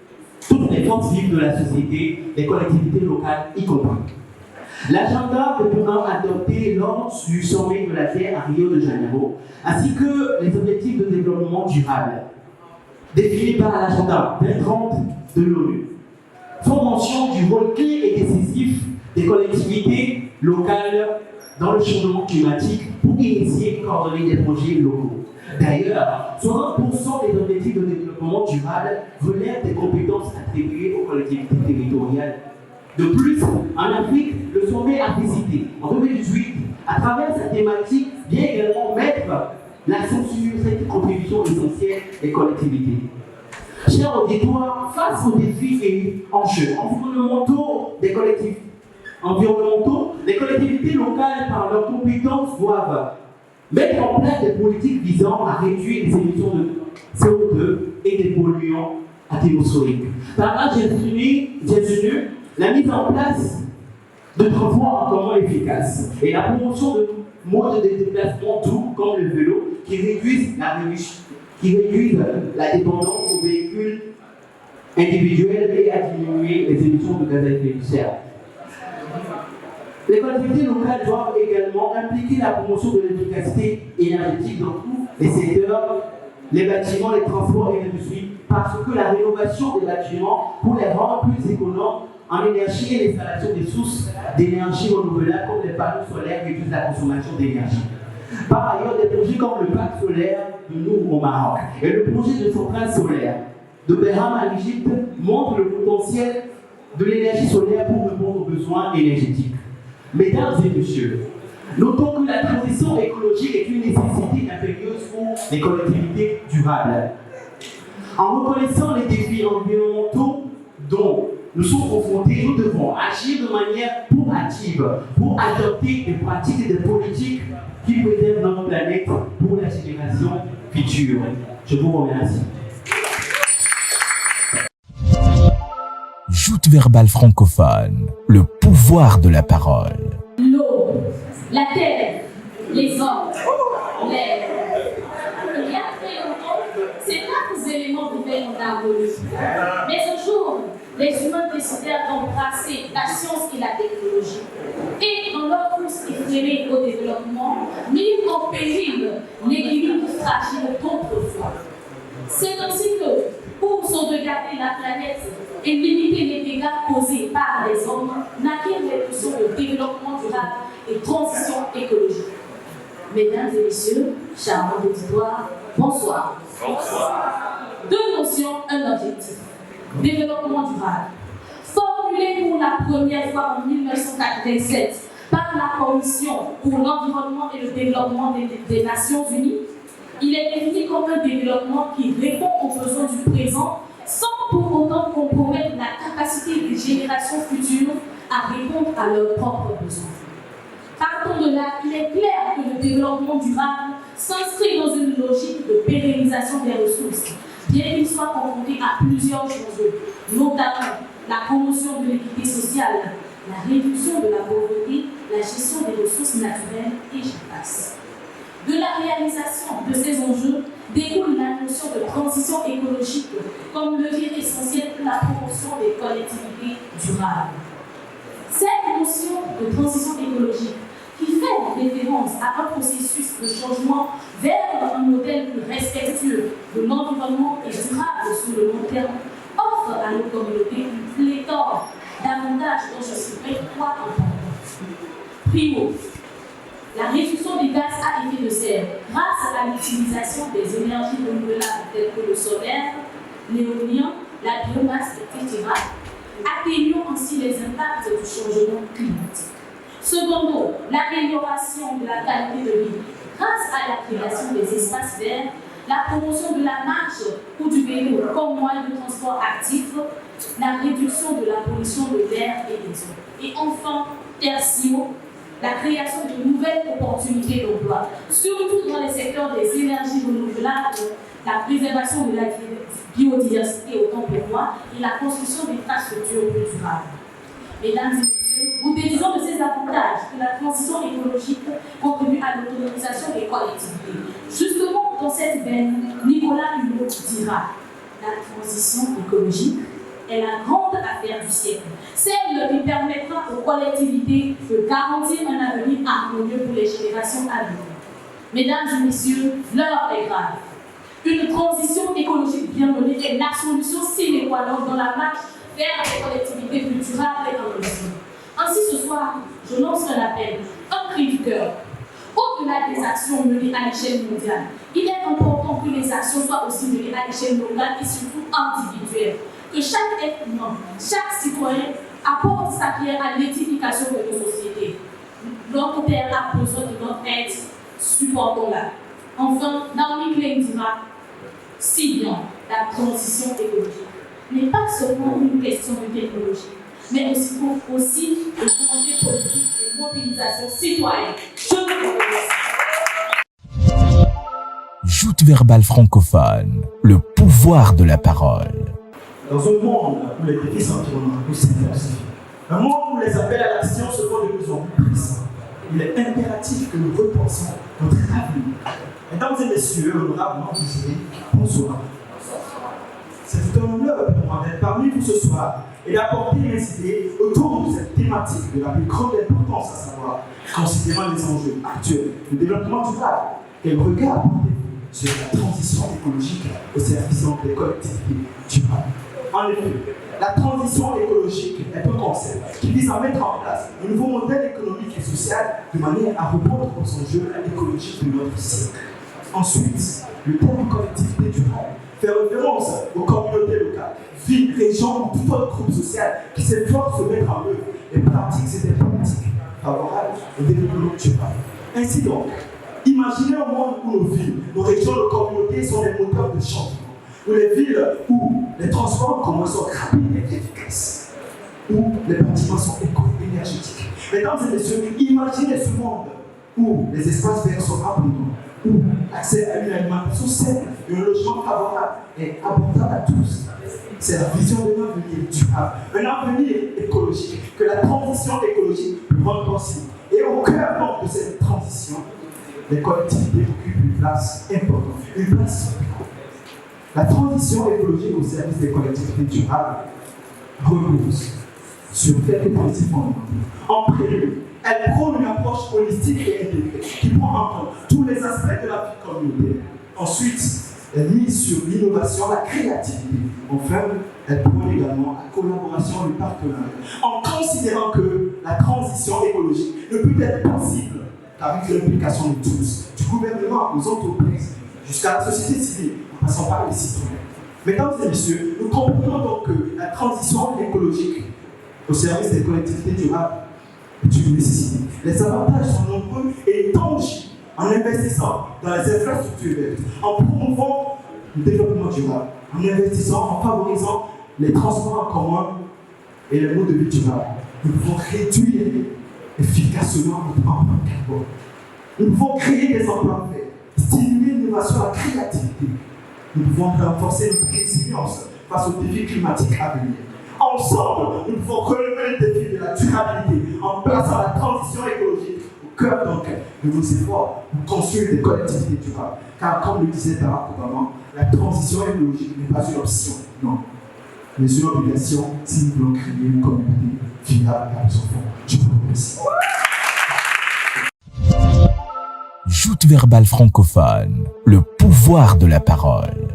toutes les forces vives de la société, les collectivités locales y compris. L'agenda que nous avons adopté lors du sommet de la Terre à Rio de Janeiro, ainsi que les objectifs de développement durable définis par l'agenda 2030 de l'ONU, font mention du rôle clé et décisif des collectivités locales dans le changement climatique pour initier et coordonner des projets locaux. D'ailleurs, 60% des objectifs de développement durable relèvent des compétences attribuées aux collectivités territoriales. De plus, en Afrique, le sommet a visité en 2018, à travers sa thématique, vient également mettre l'accent sur cette contribution essentielle des collectivités. Chers auditoires, face aux défis et enjeux environnementaux des collectivités, les collectivités locales, par leurs compétences, doivent mettre en place des politiques visant à réduire les émissions de CO2 et des polluants atmosphériques. Par là, j'ai soutenu la mise en place de transports en commun efficaces et la promotion de modes de déplacement doux comme le vélo qui réduisent la dépendance aux véhicules individuels et à diminuer les émissions de gaz à effet de serre. Les collectivités locales doivent également impliquer la promotion de l'efficacité énergétique dans tous les secteurs, les bâtiments, les transports et l'industrie, parce que la rénovation des bâtiments pour les rendre plus économes en énergie et l'installation des sources d'énergie renouvelables comme les panneaux solaires réduisent la consommation d'énergie. Par ailleurs, des projets comme le parc solaire de Nour au Maroc et le projet de centrale solaire de Berham en Égypte montrent le potentiel de l'énergie solaire pour répondre aux besoins énergétiques. Mesdames et messieurs, notons que la transition écologique est une nécessité impérieuse pour les collectivités durables. En reconnaissant les défis environnementaux dont nous sommes confrontés, nous devons agir de manière proactive pour adopter des pratiques et des politiques qui préservent notre planète pour la génération future. Je vous remercie. Joute verbale francophone, le pouvoir de la parole. L'eau, la terre, les hommes, l'air. Il y a très longtemps, ces 4 éléments vivaient en harmonie. Mais un jour, les humains décidèrent d'embrasser la science et la technologie. Et dans leur course effrénée au développement, mirent en péril l'équilibre fragile d'autrefois. C'est ainsi que, pour sauvegarder la planète et limiter les dégâts causés par les hommes, naquirent les notions de développement durable et transition écologique. Mesdames et messieurs, charmants auditoires, bonsoir. Bonsoir. 2 notions, un objectif. Développement durable. Formulé pour la première fois en 1987 par la Commission pour l'environnement et le développement des Nations Unies, il est défini comme un développement qui répond aux besoins du présent sans pour autant compromettre la capacité des générations futures à répondre à leurs propres besoins. Partant de là, il est clair que le développement durable s'inscrit dans une logique de pérennisation des ressources, bien qu'il soit confronté à plusieurs enjeux, notamment la promotion de l'équité sociale, la réduction de la pauvreté, la gestion des ressources naturelles et j'en passe. De la réalisation de ces enjeux découle la notion de transition écologique comme levier essentiel pour la promotion des collectivités durables. Cette notion de transition écologique, qui fait référence à un processus de changement vers un modèle plus respectueux de l'environnement et durable sur le long terme, offre à nos communautés une pléthore d'avantages dont je citerai 3 importants. Primo, la réduction des gaz à effet de serre grâce à l'utilisation des énergies renouvelables telles que le solaire, l'éolien, la biomasse, etc., atténuant ainsi les impacts du changement climatique. Secondo, l'amélioration de la qualité de vie grâce à la création des espaces verts, la promotion de la marche ou du vélo comme moyen de transport actif, la réduction de la pollution de l'air et des eaux. Et enfin, tertio, la création de nouvelles opportunités d'emploi, surtout dans les secteurs des énergies renouvelables, la préservation de la biodiversité autant pour moi et la construction d'infrastructures plus durables. Mesdames et messieurs, nous déduisons de ces avantages que la transition écologique contribue à l'autonomisation des collectivités. Justement, dans cette veine, Nicolas Hulot dira « La transition écologique est la grande affaire du siècle, celle qui permettra aux collectivités de garantir un avenir harmonieux pour les générations à venir. » Mesdames et messieurs, l'heure est grave. Une transition écologique bien menée est la solution sine qua non dans la marche vers des collectivités plus durables et harmonieuses. Ainsi, ce soir, je lance un appel, un cri du cœur. Au-delà des actions menées à l'échelle mondiale, il est important que les actions soient aussi menées à l'échelle locale et surtout individuelle. Que chaque être humain, chaque citoyen apporte sa pierre à l'édification de nos sociétés. Notre terre a besoin de notre aide, supportons-la. Enfin, Naomi Klein dira si bien la transition écologique n'est pas seulement une question de technologie, mais aussi de volonté politique et mobilisation citoyenne. Je vous remercie. Joute verbale francophone, le pouvoir de la parole. Dans un monde où les défis environnementaux s'intensifient, un monde où les appels à l'action se font de plus en plus pressants, il est impératif que nous repensions notre avenir. Mesdames et messieurs, honorables invités, bonsoir. C'est un honneur pour moi d'être parmi vous ce soir et d'apporter mes idées autour de cette thématique de la plus grande importance, à savoir, considérant les enjeux actuels du développement durable, quel regard portez-vous sur la transition écologique au service des collectivités durables. En effet, la transition écologique est un concept qui vise à mettre en place un nouveau modèle économique et social de manière à répondre aux enjeux écologiques de notre siècle. Ensuite, le terme collectivité durable fait référence aux communautés locales, villes, régions ou tout autre groupe social qui s'efforce de mettre en œuvre des pratiques et des politiques favorables au développement durable. Ainsi donc, imaginez un monde où nos villes, nos régions, nos communautés sont des moteurs de changement, où les villes où les transports en commun sont rapides et efficaces, où les bâtiments sont éco-énergétiques. Mesdames et messieurs, imaginez ce monde où les espaces verts sont abondants, où l'accès à une alimentation saine et un logement favorable est abordable à tous. C'est la vision d'un avenir durable, un avenir écologique, que la transition écologique peut rendre possible. Et au cœur donc de cette transition, les collectivités occupent une place importante, une place centrale. La transition écologique au service des collectivités durables repose sur quelques principes fondamentaux. En premier, elle prône une approche holistique et intégrée qui prend en compte tous les aspects de la vie communautaire. Ensuite, elle mise sur l'innovation, la créativité. Enfin, elle prône également la collaboration et le partenariat, en considérant que la transition écologique ne peut être possible qu'avec l'implication de tous, du gouvernement aux entreprises, jusqu'à la société civile, en passant par les citoyens. Mesdames et messieurs, nous comprenons donc que la transition écologique au service des collectivités durables est une nécessité. Les avantages sont nombreux et tangibles en investissant dans les infrastructures vertes, en promouvant le développement durable, en investissant, en favorisant les transports en commun et les modes de vie durables. Nous pouvons réduire efficacement notre empreinte carbone. Nous pouvons créer des emplois verts, stimuler l'innovation et la créativité. Nous pouvons renforcer notre résilience face aux défis climatiques à venir. Ensemble, nous pouvons relever le défi de la durabilité en plaçant la transition écologique au cœur donc de nos efforts pour construire des collectivités durables. Car comme le disait Barack Obama, la transition écologique n'est pas une option, non, mais une obligation si nous voulons créer une communauté viable à nos enfants. Je vous remercie. Joute verbale francophone, le pouvoir de la parole.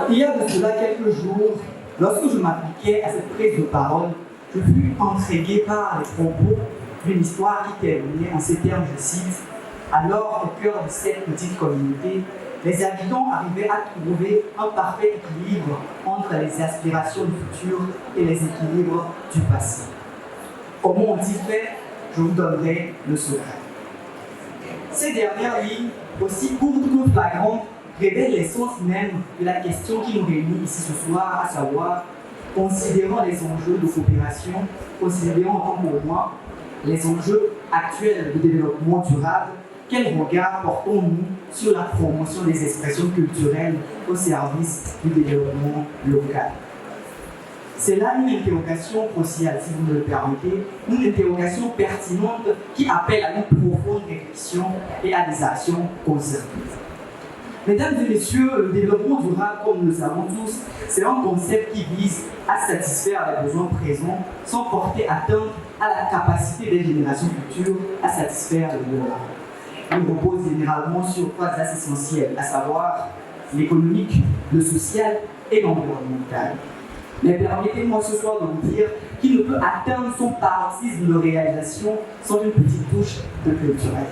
Il y a de cela quelques jours, lorsque je m'appliquais à cette prise de parole, je fus intrigué par les propos d'une histoire qui terminait en ces termes, je cite, « Alors, au cœur de cette petite communauté, les habitants arrivaient à trouver un parfait équilibre entre les aspirations du futur et les équilibres du passé. Au monde dit fait, je vous donnerai le secret. » Ces dernières lignes, aussi courtes que flagrantes, révèlent l'essence même de la question qui nous réunit ici ce soir, à savoir, considérant les enjeux de coopération, considérant en tant que moi les enjeux actuels de développement durable, quel regard portons-nous sur la promotion des expressions culturelles au service du développement local? C'est là une interrogation cruciale, si vous me le permettez, une interrogation pertinente qui appelle à une profonde réflexion et à des actions concertées. Mesdames et messieurs, le développement durable, comme nous le savons tous, c'est un concept qui vise à satisfaire les besoins présents sans porter atteinte à la capacité des générations futures à satisfaire les leurs. Il repose généralement sur trois axes essentiels, à savoir l'économique, le social et l'environnemental. Mais permettez-moi ce soir de vous dire qu'il ne peut atteindre son paroxysme de réalisation sans une petite touche de culturel.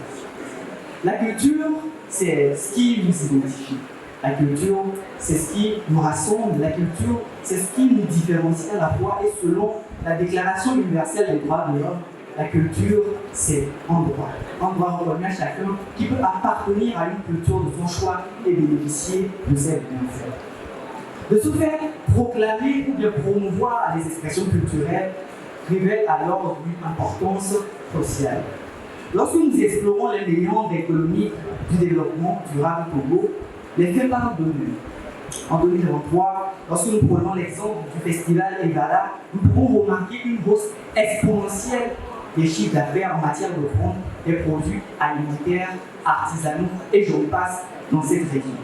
La culture, c'est ce qui nous identifie. La culture, c'est ce qui nous rassemble. La culture, c'est ce qui nous différencie à la fois. Et selon la Déclaration universelle des droits de l'homme, la culture, c'est un droit reconnu à chacun qui peut appartenir à une culture de son choix et bénéficier de ses bienfaits. De ce fait, proclamer ou bien promouvoir les expressions culturelles révèle alors une importance sociale. Lorsque nous explorons les méandres économiques du développement durable au Togo, les faits parlent d'eux-mêmes. En 2023, lorsque nous prenons l'exemple du festival Evada, nous pouvons remarquer une hausse exponentielle des chiffres d'affaires en matière de vente des produits alimentaires, artisanaux et j'en passe dans cette région.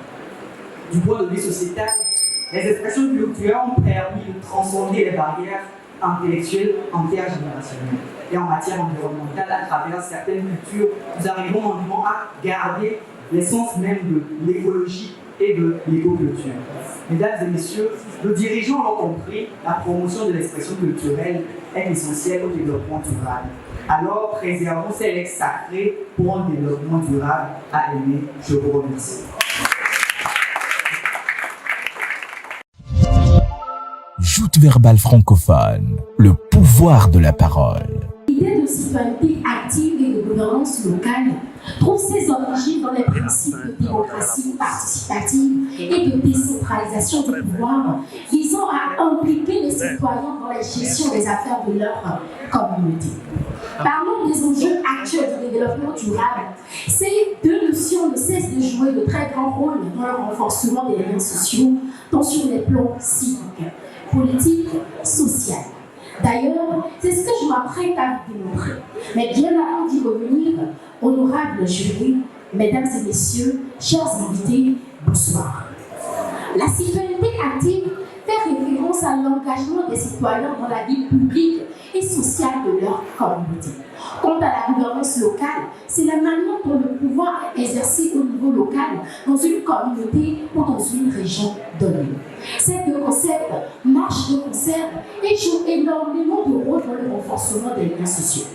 Du point de vue sociétal, les expressions culturelles ont permis de transcender les barrières intellectuelles intergénérationnelles. Et en matière environnementale, à travers certaines cultures, nous arrivons maintenant à garder l'essence même de l'écologie et de l'écoculture. Mesdames et messieurs, nos dirigeants l'ont compris, la promotion de l'expression culturelle est essentielle au développement durable. Alors, préservons ces legs sacrés pour un développement durable à aimer. Je vous remercie. Joute verbale francophone, le pouvoir de la parole. L'idée de citoyenneté active et de gouvernance locale trouve ses origines dans les principes de démocratie participative et de décentralisation du pouvoir visant à impliquer les citoyens dans la gestion des affaires de leur communauté. Parlons des enjeux actuels du développement durable. Ces deux notions ne cessent de jouer de très grands rôles dans le renforcement des liens sociaux, tant sur les plans civiques, politiques, sociaux. D'ailleurs, c'est ce que je m'apprête à vous démontrer. Mais bien avant d'y revenir, honorable jury, Mesdames et messieurs, chers invités, bonsoir. La citoyenneté active fait référence à l'engagement des citoyens dans la vie publique et sociale de leur communauté. Quant à la gouvernance locale, c'est la manière dont le pouvoir est exercé au niveau local dans une communauté ou dans une région donnée. Ces deux concepts marchent de concert et jouent énormément de rôle dans le renforcement des liens sociaux.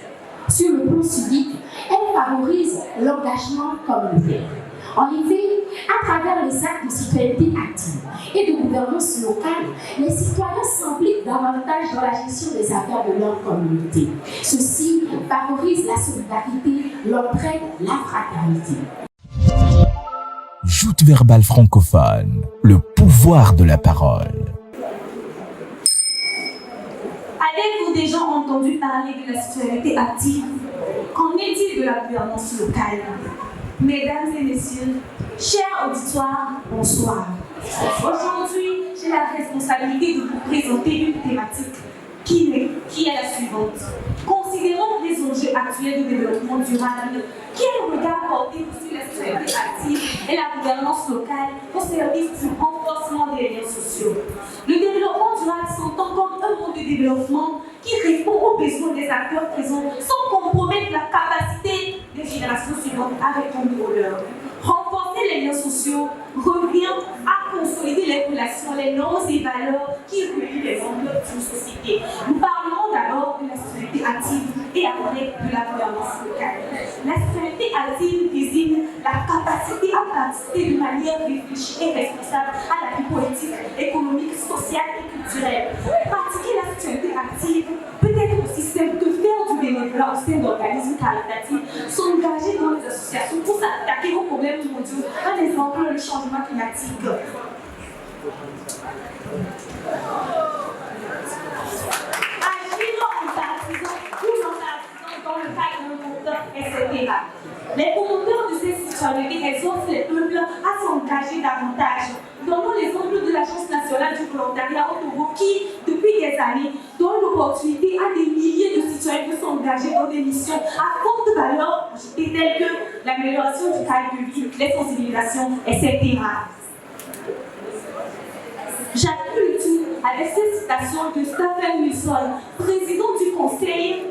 Sur le plan civique, elle favorise l'engagement communautaire. En effet, à travers les actes de citoyenneté active et de gouvernance locale, les citoyens s'impliquent davantage dans la gestion des affaires de leur communauté. Ceci favorise la solidarité, l'entraide, la fraternité. Joute verbale francophone, le pouvoir de la parole. Avez-vous déjà entendu parler de la citoyenneté active? Qu'en est-il de la gouvernance locale? Mesdames et messieurs, chers auditoires, bonsoir. Aujourd'hui, j'ai la responsabilité de vous présenter une thématique qui est la suivante. Considérons les enjeux actuels du développement durable. Quel regard porter sur la citoyenneté active et la gouvernance locale au service du renforcement des liens sociaux? Le développement durable s'entend comme un mode de développement qui répond aux besoins des acteurs présents sans compromettre la capacité des générations suivantes à répondre aux leurs. Renforcer les liens sociaux revient à consolider les relations, les normes et valeurs qui relient les membres d'une société. Nous parlerons d'abord de la citoyenneté active et après de la gouvernance locale. La citoyenneté active désigne la capacité à participer de manière réfléchie et responsable à la vie politique, économique, sociale et culturelle. Pratiquer la citoyenneté active peut être aussi simple que faire du bénévolat au sein d'organismes caritatifs, s'engager dans les associations pour s'attaquer aux problèmes mondiaux. Un exemple, le changement climatique. Agir en partisan ou en partisan dans le cadre d'un groupe, etc. Les promoteurs de ces citoyennetés exhortent les peuples à s'engager davantage. Donnons l'exemple de l'Agence nationale du volontariat au Togo qui, depuis des années, donne l'opportunité à des milliers de citoyens de s'engager dans des missions à forte valeur ajoutée telles que l'amélioration du cadre de vie, les sensibilisations, etc. J'appuie le tout avec cette citation de Stephen Wilson, président du Conseil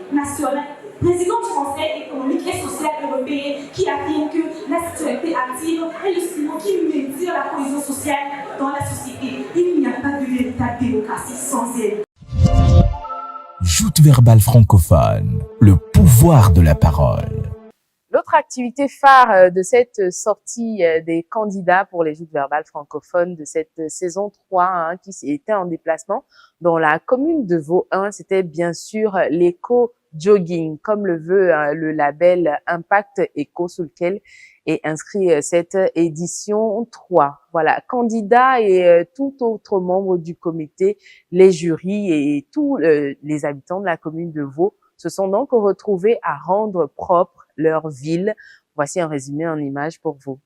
économique et social européen, qui affirme que la citoyenneté active est le ciment qui maintient la cohésion sociale dans la société. Il n'y a pas de véritable démocratie sans elle. Joute verbale francophone, le pouvoir de la parole. L'autre activité phare de cette sortie des candidats pour les joutes verbales francophones de cette saison 3 qui était en déplacement dans la commune de Vaud 1, c'était bien sûr l'éco-jogging, comme le veut le label Impact Eco sous lequel est inscrit cette édition 3. Voilà, candidats et tout autre membre du comité, les jurys et tous les habitants de la commune de Vaud se sont donc retrouvés à rendre propre leur ville. Voici un résumé en images pour vous.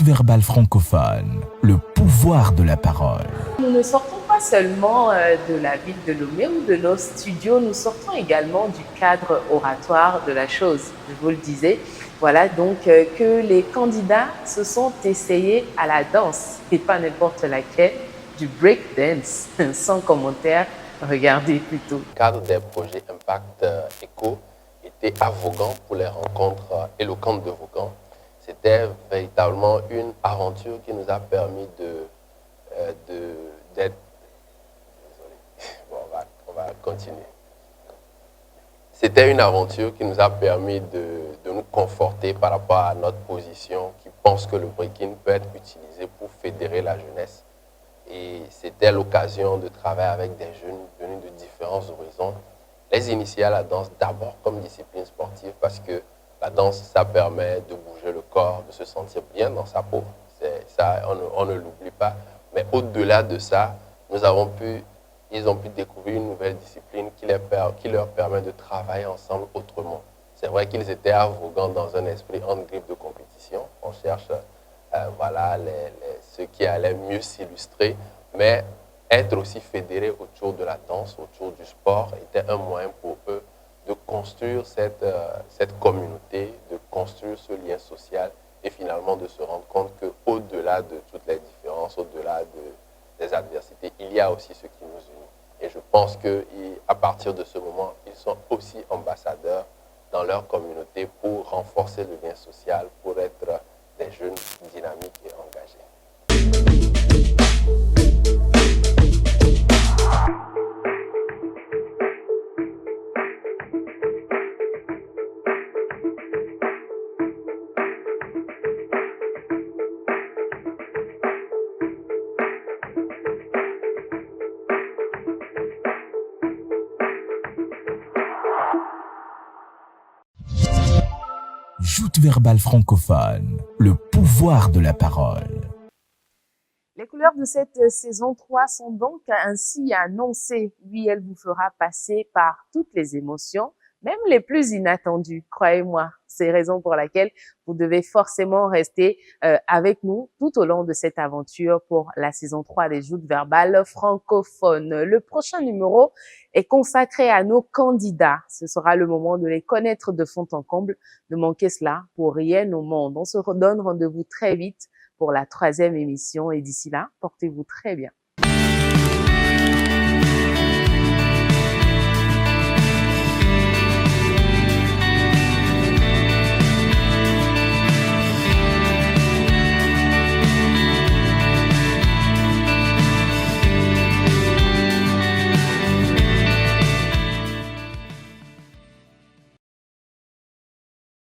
Joute verbale francophone, le pouvoir de la parole. Nous ne sortons pas seulement de la ville de Lomé ou de nos studios, nous sortons également du cadre oratoire de la chose. Je vous le disais, voilà donc que les candidats se sont essayés à la danse, et pas n'importe laquelle, du breakdance. Sans commentaire, regardez plutôt. Le cadre des projets Impact Eco était à Vaughan pour les rencontres éloquentes de Vaughan. C'était véritablement une aventure qui nous a permis d'être... Désolé, bon, on va continuer. C'était une aventure qui nous a permis de nous conforter par rapport à notre position qui pense que le breaking peut être utilisé pour fédérer la jeunesse. Et c'était l'occasion de travailler avec des jeunes venus de différents horizons. Les initier à la danse d'abord comme discipline sportive parce que la danse, ça permet de bouger le corps, de se sentir bien dans sa peau. Ça, on ne l'oublie pas. Mais au-delà de ça, ils ont pu découvrir une nouvelle discipline qui leur permet de travailler ensemble autrement. C'est vrai qu'ils étaient à Vaughan dans un esprit en griffe de compétition. On cherche voilà, ceux qui allaient mieux s'illustrer, mais être aussi fédérés autour de la danse, autour du sport, était un moyen pour eux de construire cette communauté, de construire ce lien social et finalement de se rendre compte qu'au-delà de toutes les différences, au-delà des adversités, il y a aussi ce qui nous unit. Et je pense qu'à partir de ce moment, ils sont aussi ambassadeurs dans leur communauté pour renforcer le lien social, pour être des jeunes dynamiques et engagés. Joute verbale francophone, le pouvoir de la parole. Les couleurs de cette saison 3 sont donc ainsi annoncées. Oui, elle vous fera passer par toutes les émotions, même les plus inattendues, croyez-moi. C'est la raison pour laquelle vous devez forcément rester avec nous tout au long de cette aventure pour la saison 3 des Joutes verbales francophones. Le prochain numéro est consacré à nos candidats. Ce sera le moment de les connaître de fond en comble. Ne manquez cela pour rien au monde. On se redonne rendez-vous très vite pour la 3e émission et d'ici là, portez-vous très bien.